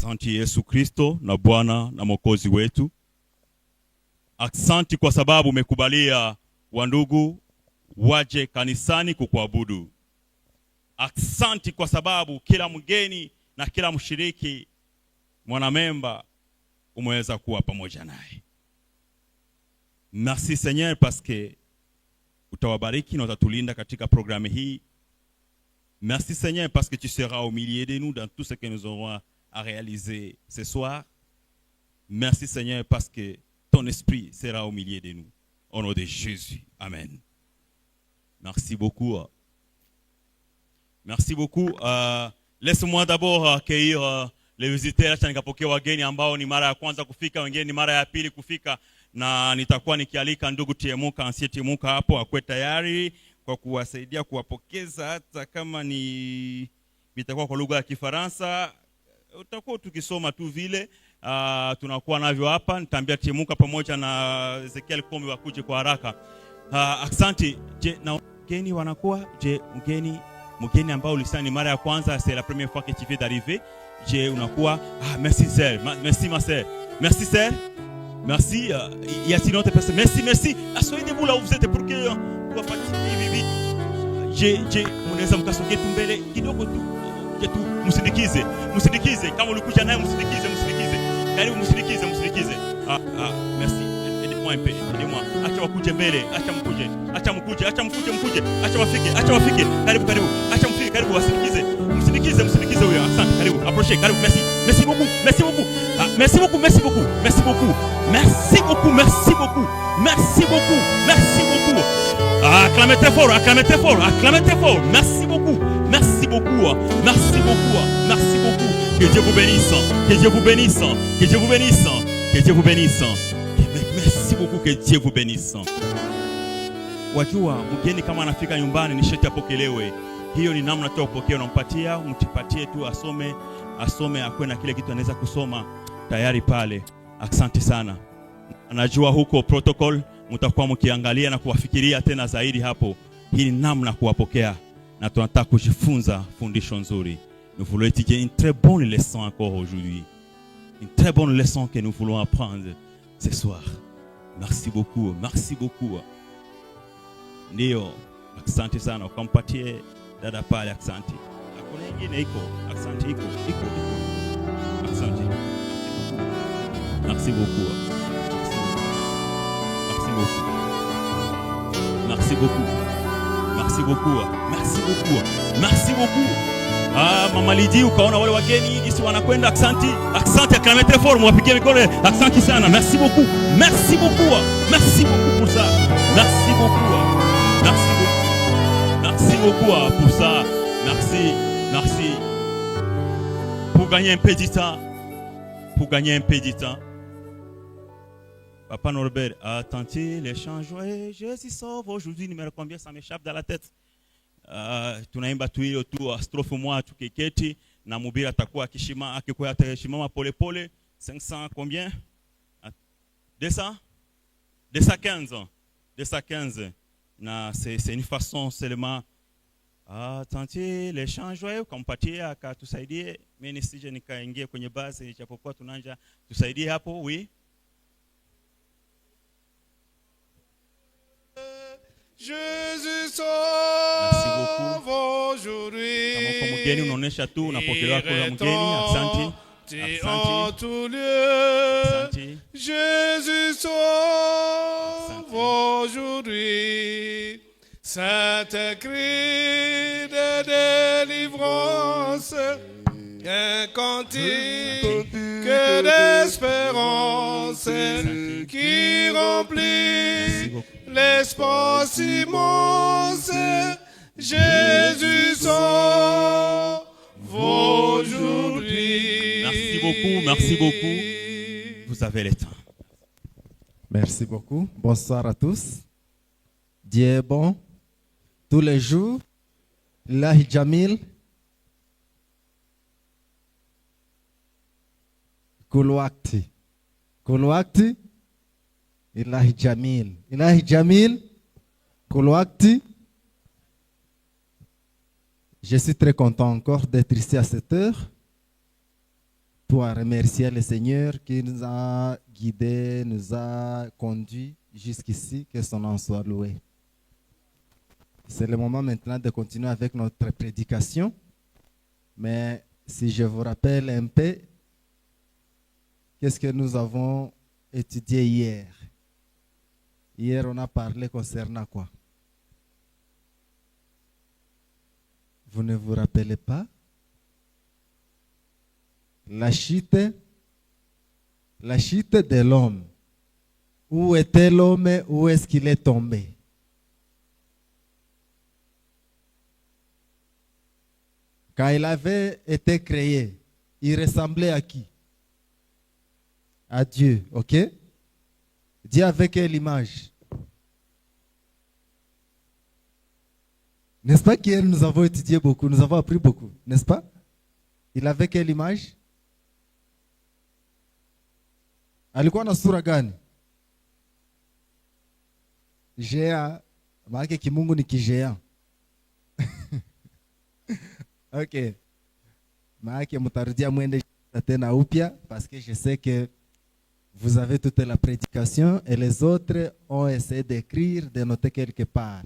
Asante Yesu Kristo na Bwana na Mwokozi wetu. Asante kwa sababu umekubalia wandugu waje kanisani kukuabudu. Asante kwa sababu kila mgeni na kila mshiriki mwanamemba umeweza kuwa pamoja naye. Merci Seigneur parce que utawabariki na utatulinda katika programu hii. Merci Seigneur parce que tu seras au milieu de nous dans tout ce que nous aurons à réaliser ce soir. Merci Seigneur parce que ton esprit sera au milieu de nous. Au nom de Jésus. Amen. Merci beaucoup. Merci beaucoup. Laisse-moi d'abord accueillir les visiteurs. Acha nikapokea wageni ambao ni mara ya kwanza kufika, wengine ni mara ya pili kufika, na nitakuwa nikialika ndugu Tiemuka, Ansie Tiemuka hapo akwe tayari kwa kuwasaidia kuwapokeza, hata kama ni bitakuwa kwa lugha ya Kifaransa. Utakuwa tukisoma tu vile tunakuwa navyo hapa. Nitaambia Tiemuka pamoja na Ezekiel Kombi wakuje kwa haraka. Asante. Je, na mgeni wanakuwa? Je, mgeni ambao ulisani mara ya kwanza, c'est la première fois que tu viens d'arriver. Je, unakuwa? Merci sœur. Merci ma sœur. Merci sœur. Merci. Y a-t-il une autre personne? Merci. Soyez debout là où vous êtes pour que tu vas participer vite. Je, unaweza mkasogea tu mbele kidogo tu. Msindikize kama ulikuja naye, msindikize karibu, msindikize. Merci. Aidez-moi un peu, aidez-moi. Acha wakuje mbele, acha mkuje, acha wafike, karibu, acha mfike, karibu, msindikize huyo. Asante, karibu, approche, karibu. Merci beaucoup. Acclamez très fort. Merci beaucoup. Que Dieu vous bénisse. Merci beaucoup, que Dieu vous bénisse. Wajua, mgeni kama anafika nyumbani ni sharti apokelewe. Hiyo ni namna tu kupokea, unampatia, mtipatie tu asome akwe na kile kitu anaweza kusoma tayari pale. Asante sana. Anajua huko protocol mtakuwa mkiangalia na kuwafikiria tena zaidi hapo. Hii ni namna kuwapokea. Na tunataka kujifunza fundisho nzuri. Nous voulons étudier une très bonne leçon encore aujourd'hui. Une très bonne leçon que nous voulons apprendre ce soir. Merci beaucoup. Ndio, asante sana. Ukampatie dada pale, asante. Hakuna nyingine iko. Asante iko. Asante. Merci beaucoup. Mama Lidi, ukaona wale wageni jinsi wanakwenda. Asante, acclamez très fort, mwapigie mikono. Asante sana. Merci beaucoup pour ça. Merci. beaucoup. Merci beaucoup. Merci beaucoup pour ça. Merci. Merci. Pour gagner un peu de temps. Pour gagner un peu de temps. Papa Norbert a tenté les chants joyeux. Jésus sauve aujourd'hui. Numéro combien? Ça m'échappe dans la tête. Tunaimba tu autour strophe moi tu keketi na mubira atakuwa akishima akikuwa atashimama pole pole 500 combien 200 215 215 na c'est une façon seulement tenter les chants joyeux kumpatia akatusaidie mimi nisije nikaingia kwenye basi ijapokuwa tunanja tusaidie hapo oui. Jésus sauve aujourd'hui. Kama mgeni unaonesha tu unapokelewa kwa mgeni. Asante. En tout lieu. Asante. Jésus sauve aujourd'hui. Saint cri de délivrance, un cantique d'espérance qui remplit l'espace immense. Jésus sauve aujourd'hui. Merci beaucoup, merci beaucoup. Vous avez le temps. Merci beaucoup. Bonsoir à tous. Dieu est bon. Tous les jours. Ilahi Jamil. Kulwakti. Kulwakti. Ilahi Jamil. Ilahi Jamil. Kulwakti. Je suis très content encore d'être ici à cette heure pour remercier le Seigneur qui nous a guidés, nous a conduits jusqu'ici, que son nom soit loué. C'est le moment maintenant de continuer avec notre prédication. Mais si je vous rappelle un peu, qu'est-ce que nous avons étudié hier? Hier, on a parlé concernant quoi? Vous ne vous rappelez pas? La chute de l'homme. Où était l'homme? Où est-ce qu'il est tombé? Quand il avait été créé, il ressemblait à qui? À Dieu, ok? Dieu avec quelle image? N'est-ce pas qu'hier nous avons étudié beaucoup, nous avons appris beaucoup, n'est-ce pas? Il avait quelle image? Alikuwa na sura gani? Géant. Maana kimungu ni kijéant. Ok. Maana mtarudia mwende tena upya parce que je sais que vous avez toute la prédication et les autres ont essayé d'écrire, de noter quelque part.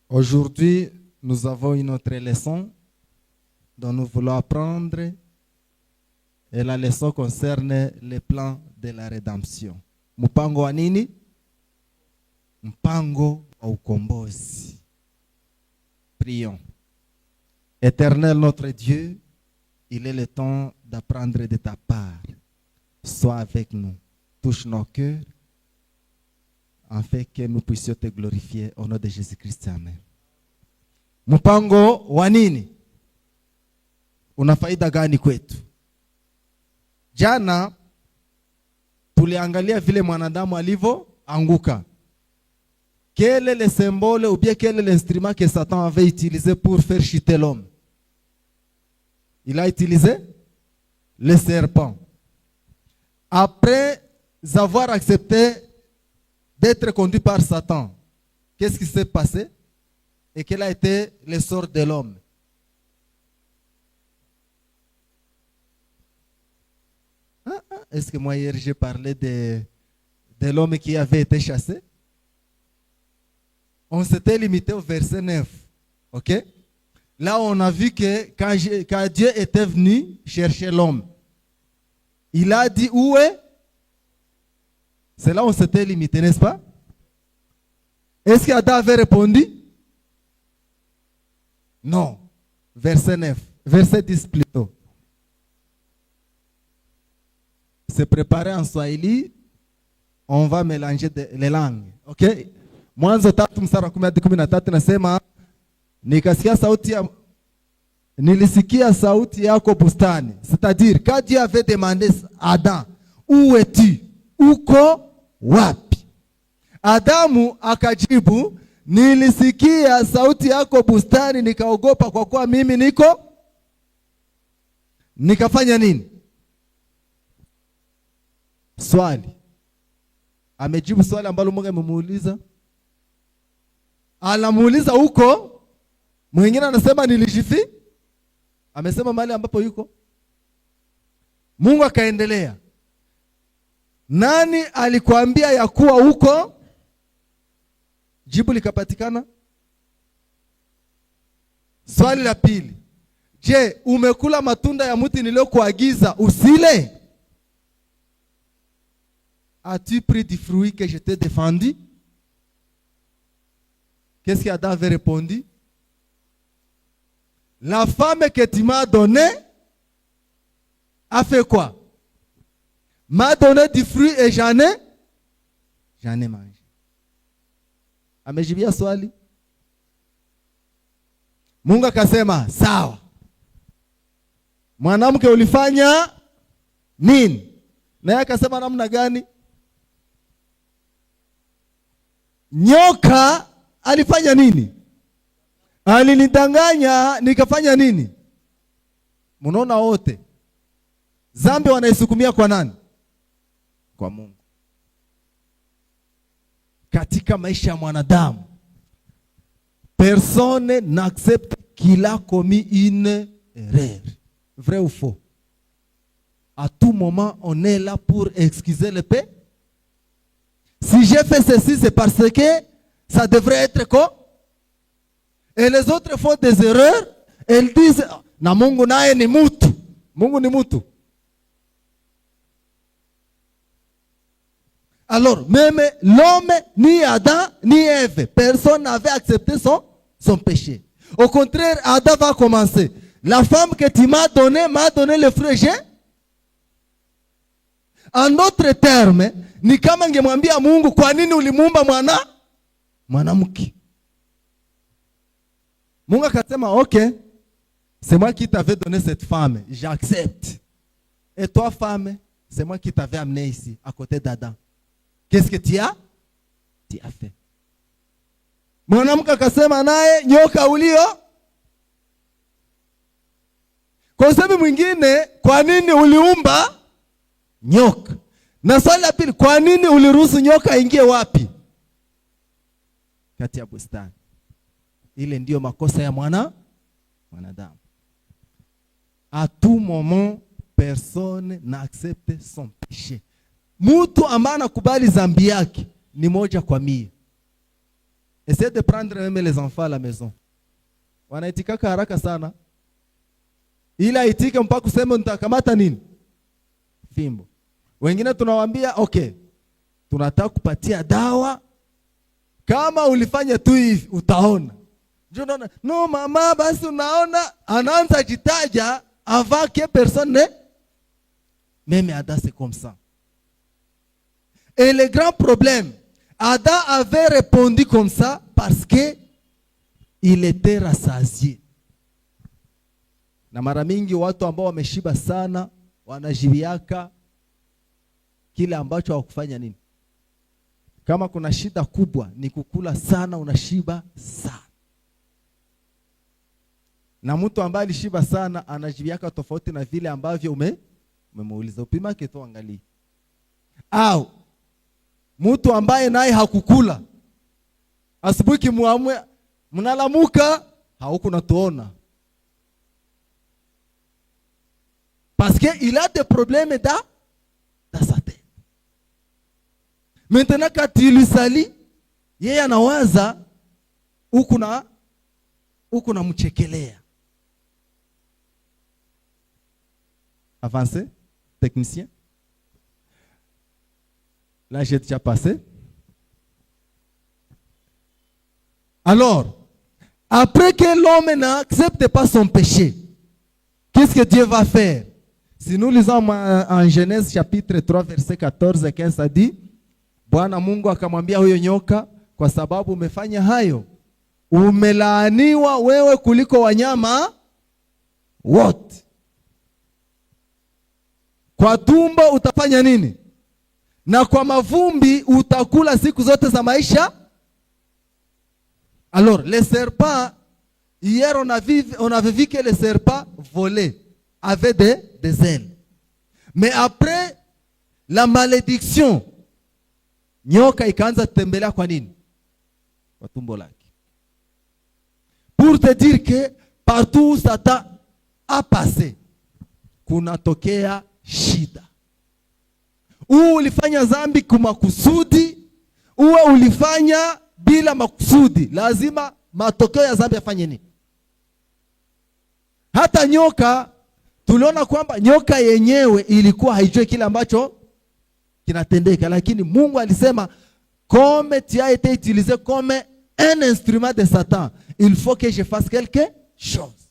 Aujourd'hui, nous avons une autre leçon dont nous voulons apprendre. Et la leçon concerne le plan de la rédemption. Mpango wa nini? Mpango wa ukombozi. Prions. Éternel notre Dieu, il est le temps d'apprendre de ta part. Sois avec nous. Touche nos cœurs afin que nous puissions te glorifier au nom de Jésus-Christ. Amen. Mpango wa nini? Una faida gani kwetu? Jana tuliangalia vile mwanadamu alivyoanguka. Quel est le symbole ou bien quel est l'instrument que Satan avait utilisé pour faire chuter l'homme? Il a utilisé le serpent. Après avoir accepté d'être conduit par Satan, qu'est-ce qui s'est passé? Et quel a été le sort de l'homme? Est-ce que moi hier j'ai parlé de l'homme qui avait été chassé? On s'était limité au verset 9. Ok? Là on a vu que quand Dieu était venu chercher l'homme, il a dit où est? C'est là où on s'était limité, n'est-ce pas? Est-ce qu'Adam avait répondu? Non. Verset 9. Verset 10 plutôt. Se préparer en Swahili, on va mélanger les langues. OK? Mwanzo 3 mstari wa 10 hadi 13 nasema nilisikia sauti yako bustani. C'est-à-dire quand Dieu avait demandé à Adam, où es-tu? Uko wapi? Adamu akajibu, nilisikia sauti yako bustani nikaogopa kwa kuwa mimi niko. Nikafanya nini? Swali. Amejibu swali ambalo Mungu amemuuliza. Anamuuliza huko, mwingine anasema nilijifi. Amesema mahali ambapo yuko. Mungu akaendelea. Nani alikwambia ya kuwa huko? Jibu likapatikana. Swali la pili. Je, umekula matunda ya mti niliokuagiza usile? As-tu pris du fruit que je t'ai défendu? Qu'est-ce qu'Adam avait répondu? La femme que tu m'as donnée a fait quoi? M'a donné du fruit et j'en ai mangé. Amejibia swali. Mungu akasema, sawa. Mwanamke ulifanya nini? Naye akasema namna gani? Nyoka alifanya nini? Alinidanganya nikafanya nini? Mnaona wote zambi wanaisukumia kwa nani? Kwa Mungu. Katika maisha ya mwanadamu, personne n'accepte qu'il a commis une erreur. Vrai ou faux? À tout moment, on est là pour excuser le péché. Si j'ai fait ceci, c'est parce que ça devrait être quoi? Et les autres font des erreurs. Elles disent, na Mungu naye ni mutu. Mungu ni mutu. Alors, même l'homme, ni Adam, ni Ève, personne n'avait accepté son péché. Au contraire, Adam va commencer. La femme que tu m'as donné le fruit. En d'autres termes, ni kama ngemwambia Mungu, kwa nini ulimuumba mwanamke? Mungu akasema, OK, c'est moi qui t'avais donné cette femme, j'accepte. Et toi, femme, c'est moi qui t'avais amené ici, à côté d'Adam. Qu'est-ce que tu as fait? Mwanamke akasema naye, nyoka ulio. Kwa sababu mwingine, kwa nini uliumba nyoka? Na swali la pili, kwa nini uliruhusu nyoka ingie wapi? Kati ya bustani. Ile ndio makosa ya mwanadamu. À tout moment, personne n'accepte son péché. Mtu ambaye anakubali dhambi yake ni 1 kwa 100. Essayez de prendre même les enfants à la maison. Wanaitika haraka sana. Ila itike mpaka kusema nitakamata nini? Fimbo. Wengine tunawaambia, OK, tunataka kupatia dawa. Kama ulifanya tu hivi utaona. No mama, basi unaona, anaanza jitaja avant que personne ne. Même Adam c'est comme ça. Et le grand problème, Adam avait répondu comme ça parce que il était rassasié. Na mara mingi watu ambao wameshiba sana wanajibiaka kile ambacho hawakufanya nini. Kama kuna shida kubwa ni kukula sana, unashiba sana. Na mtu ambaye alishiba sana anajibiaka tofauti na vile ambavyo umemuuliza. Upima keto angalia. Au mtu ambaye naye hakukula, asubuhi kimuamwe mnalamuka hauko natuona. Parce qu'il a des problèmes dans sa tête. Maintenant quand il lui sali, yeye anawaza huku na mchekelea. Avancez, technicien. Là, j'ai déjà passé. Alors, après que l'homme n'accepte pas son péché, qu'est-ce que Dieu va faire? Si nous lisons en Genèse chapitre 3, verset 14 et 15, ça dit, Bwana Mungu akamwambia huyo nyoka, kwa sababu umefanya hayo, umelaaniwa wewe kuliko wanyama wote. Kwa tumbo utafanya nini? Na kwa mavumbi utakula siku zote za maisha. Alors, les serpents, hier on avait vu que les serpents volaient, avaient des ailes. Mais après la malédiction, nyoka ikaanza kutembelea kwa nini? Kwa tumbo lake. Pour te dire que partout où Satan a passé, kunatokea shida. Uwe ulifanya dhambi kwa makusudi, uwe ulifanya bila makusudi, lazima matokeo ya dhambi yafanye nini? Hata nyoka, tuliona kwamba nyoka yenyewe ilikuwa haijui kile ambacho kinatendeka, lakini Mungu alisema comme tu as été utilisé comme un instrument de Satan, il faut que je fasse quelque chose.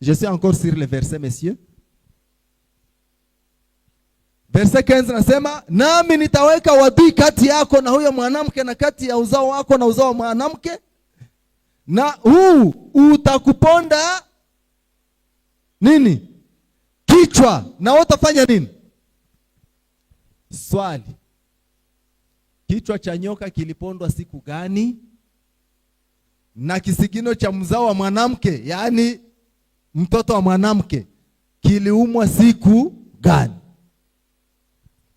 Je suis encore sur le verset, messieurs. Verset 15 nasema, nami nitaweka wadui kati yako na huyo mwanamke na kati ya uzao wako na uzao wa mwanamke, na huu utakuponda nini? Kichwa, na wewe utafanya nini? Swali. Kichwa cha nyoka kilipondwa siku gani? Na kisigino cha mzao wa mwanamke, yaani mtoto wa mwanamke, kiliumwa siku gani?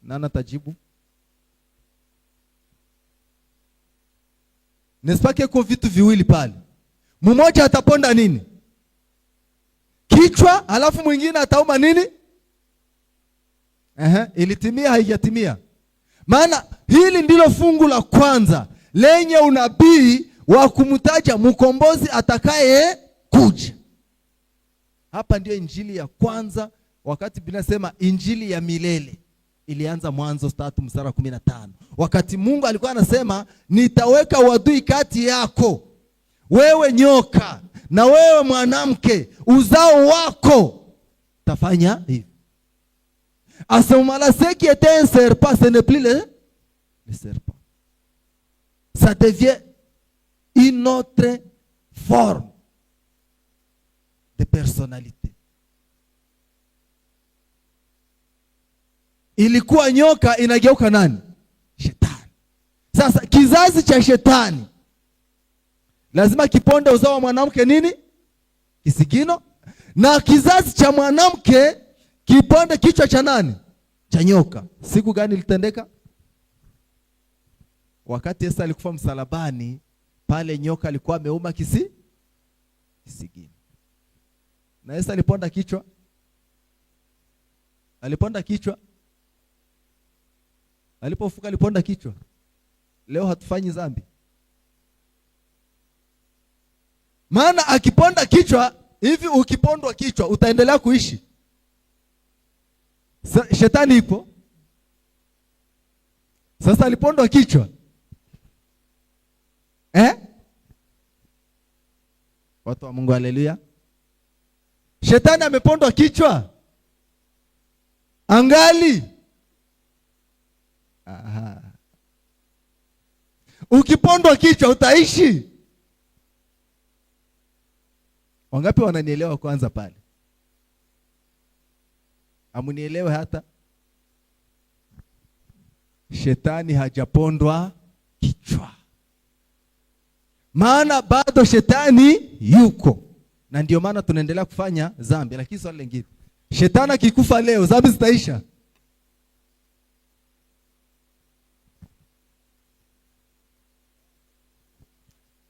Nani atajibu? Nesipake kwa vitu viwili pale. Mmoja ataponda nini? Kichwa, alafu mwingine atauma nini? Ilitimia haijatimia? Maana hili ndilo fungu la kwanza lenye unabii wa kumtaja mkombozi atakaye kuja. Hapa ndio injili ya kwanza, wakati Biblia inasema injili ya milele. Ilianza Mwanzo 3:15. Wakati Mungu alikuwa anasema nitaweka wadui kati yako, wewe nyoka, na wewe mwanamke, uzao wako tafanya hivi. À ce moment-là, ce qui était un serpent, ce n'est plus le serpent. Ça devient une autre forme de personnalité. Ilikuwa nyoka, inageuka nani? Shetani. Sasa kizazi cha shetani lazima kiponde uzao wa mwanamke nini? Kisigino. Na kizazi cha mwanamke kiponde kichwa cha nani? Cha nyoka. Siku gani litendeka? Wakati Yesu alikufa msalabani, pale nyoka alikuwa ameuma kisigino. Na Yesu aliponda kichwa. Aliponda kichwa. Alipofuka aliponda kichwa. Leo hatufanyi dhambi. Maana akiponda kichwa, hivi ukipondwa kichwa utaendelea kuishi? Shetani ipo. Sasa alipondwa kichwa. Watu wa Mungu, haleluya. Shetani amepondwa kichwa? Angali. Aha. Ukipondwa kichwa utaishi? Wangapi wananielewa kwanza pale? Amunielewe hata? Shetani hajapondwa kichwa. Maana bado shetani yuko. Na ndio maana tunaendelea kufanya dhambi. Lakini swali lingine, shetani akikufa leo, dhambi zitaisha?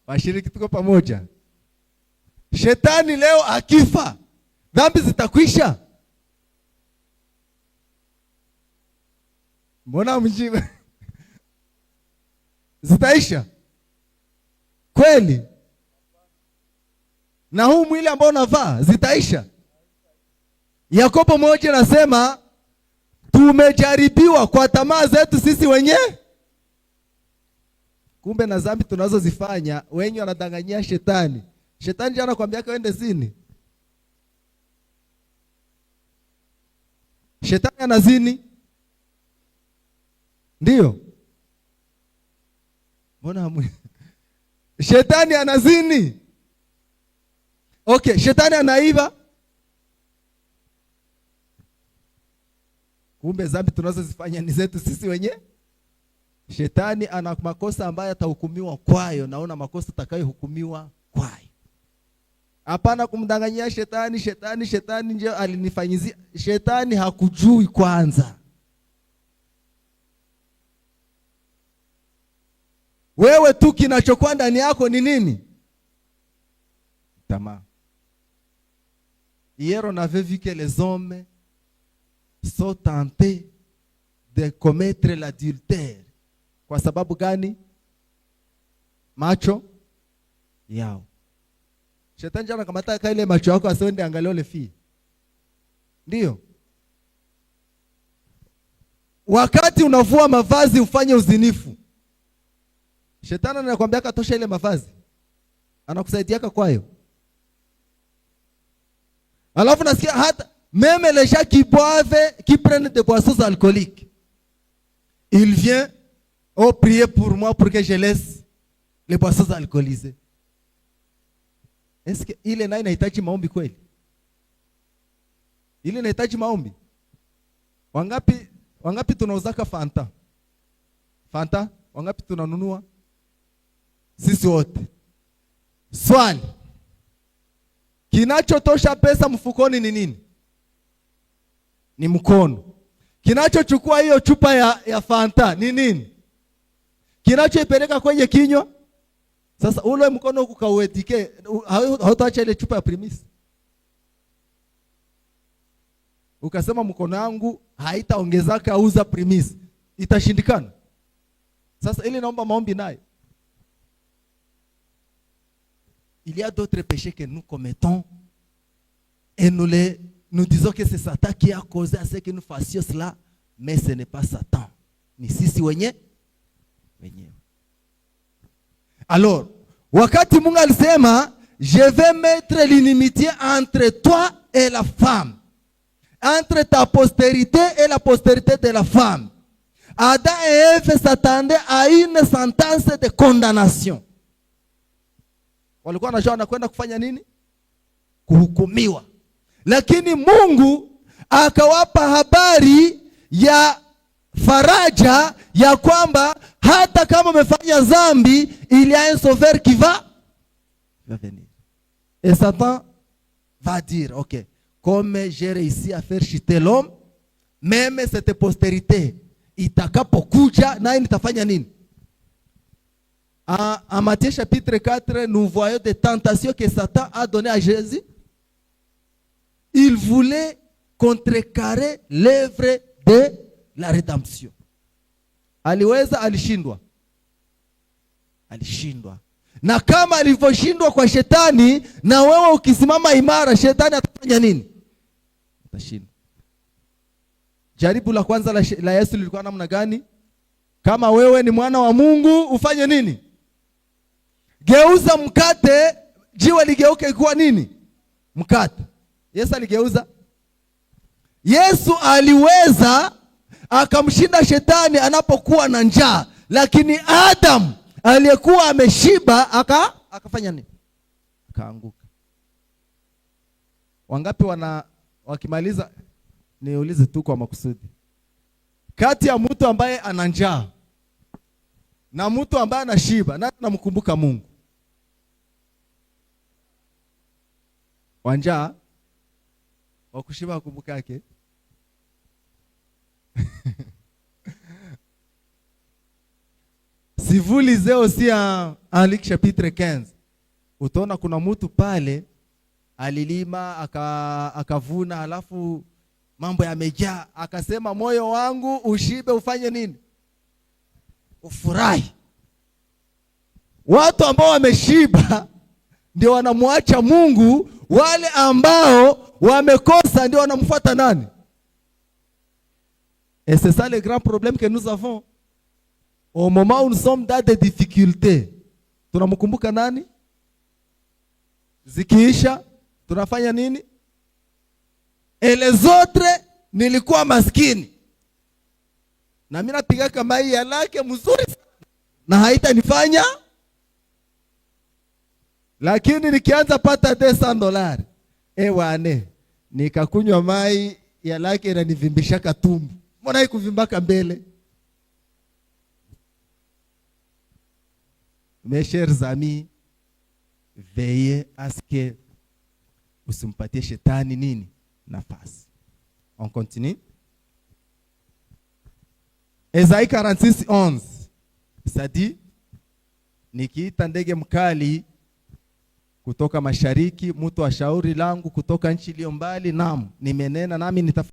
Washiriki tuko pamoja? Shetani leo akifa, dhambi zitakwisha? Mbona mjibu? Zitaisha kweli? Na huu mwili ambao unavaa zitaisha? Yakobo 1 nasema tumejaribiwa kwa tamaa zetu sisi wenyewe. Kumbe na dhambi tunazozifanya wenyewe wanadanganyia shetani. Shetani jana anakuambia kaende zini. Shetani anazini. Ndio. Mbona shetani anazini? Okay, shetani anaiba. Kumbe dhambi tunazozifanya ni zetu sisi wenyewe. Shetani ana makosa ambayo atahukumiwa kwayo, naona makosa atakayohukumiwa kwayo. Hapana kumdanganyia shetani, shetani ndio alinifanyizia. Shetani hakujui kwanza. Wewe tu kinachokuwa ndani yako ni nini? Tamaa. Hier on avait vu que les hommes sont tentés de commettre l'adultère. Kwa sababu gani? Macho yao. Shetani jana kamata kaile macho yako asiende angalia ile fii. Ndio. Wakati unavua mavazi ufanye uzinifu. Shetani anakuambia katosha ile mavazi. Anakusaidiaka kwayo. Alafu nasikia hata même les gens qui boivent, qui prennent des boissons alcooliques. Il vient prier pour moi pour que je laisse les boissons alcoolisées. Est-ce que ile nayo inahitaji maombi kweli? Ile inahitaji maombi. Wangapi tunauzaka Fanta? Fanta, wangapi tunanunua? Sisi wote. Swali. Kinachotosha pesa mfukoni ni nini? Ni mkono. Kinachochukua hiyo chupa ya Fanta ni nini? Kinachoipeleka kwenye kinywa? Sasa ule mkono ukauetike, hautaacha ile chupa ya Primus. Ukasema mkono wangu haitaongezaka auza Primus. Itashindikana. Sasa ili naomba maombi nayo. Il y a d'autres péchés que nous commettons et nous disons que c'est Satan qui a causé à ce que nous fassions cela, mais ce n'est pas Satan. Ni sisi wenyewe. Alors, wakati Mungu alisema, je vais mettre l'inimitié entre toi et la femme, entre ta postérité et la postérité de la femme. Adam et Ève s'attendaient à une sentence de condamnation. Walikuwa wanajua wanakwenda kufanya nini? Kuhukumiwa. Lakini Mungu akawapa habari ya faraja ya kwamba hata kama umefanya dhambi, il y a un sauveur qui va venir. Et Satan va dire, ok, comme j'ai réussi à faire chuter l'homme, même cette postérité itakapokuja naye nitafanya nini? En Matthieu chapitre 4, nous voyons des tentations que Satan a données à Jésus. Il voulait contrecarrer l'œuvre de la rédemption. Aliweza, alishindwa. Alishindwa. Na kama alivyoshindwa kwa shetani, na wewe ukisimama imara, shetani atafanya nini? Atashindwa. Jaribu la kwanza la Yesu lilikuwa namna gani? Kama wewe ni mwana wa Mungu, ufanye nini? Geuza mkate, jiwe ligeuke kuwa nini? Mkate. Yesu aligeuza. Yesu aliweza akamshinda shetani anapokuwa na njaa, lakini Adam aliyekuwa ameshiba akafanya nini? Akaanguka. Wangapi wakimaliza niulize tu kwa makusudi. Kati ya mtu ambaye ana njaa na mtu ambaye anashiba, nani anamkumbuka Mungu? Wanjaa wakushiba kumbuka yake. Si vous lisez aussi en Luc chapitre 15, utaona kuna mtu pale alilima akavuna, alafu mambo yamejaa, akasema moyo wangu ushibe, ufanye nini? Ufurahi. Watu ambao wameshiba ndio wanamwacha Mungu, wale ambao wamekosa ndio wanamfuata nani? Et c'est ça le grand problème que nous avons. Au moment où nous sommes dans des difficultés, tunamkumbuka nani? Zikiisha tunafanya nini? Et les autres, nilikuwa maskini, na mimi napiga kama hii ya lake mzuri na haitanifanya, lakini nikianza pata $200 wane nikakunywa mai ya lake inanivimbishaka tumbo. Mbona haikuvimbaka mbele? Mes chers amis, veillez à ce que usimpatie shetani nini nafasi. On continue. Esaïe 46:11. Ça dit, nikiita ndege mkali kutoka mashariki, mtu wa shauri langu kutoka nchi iliyo mbali, naam, nimenena nami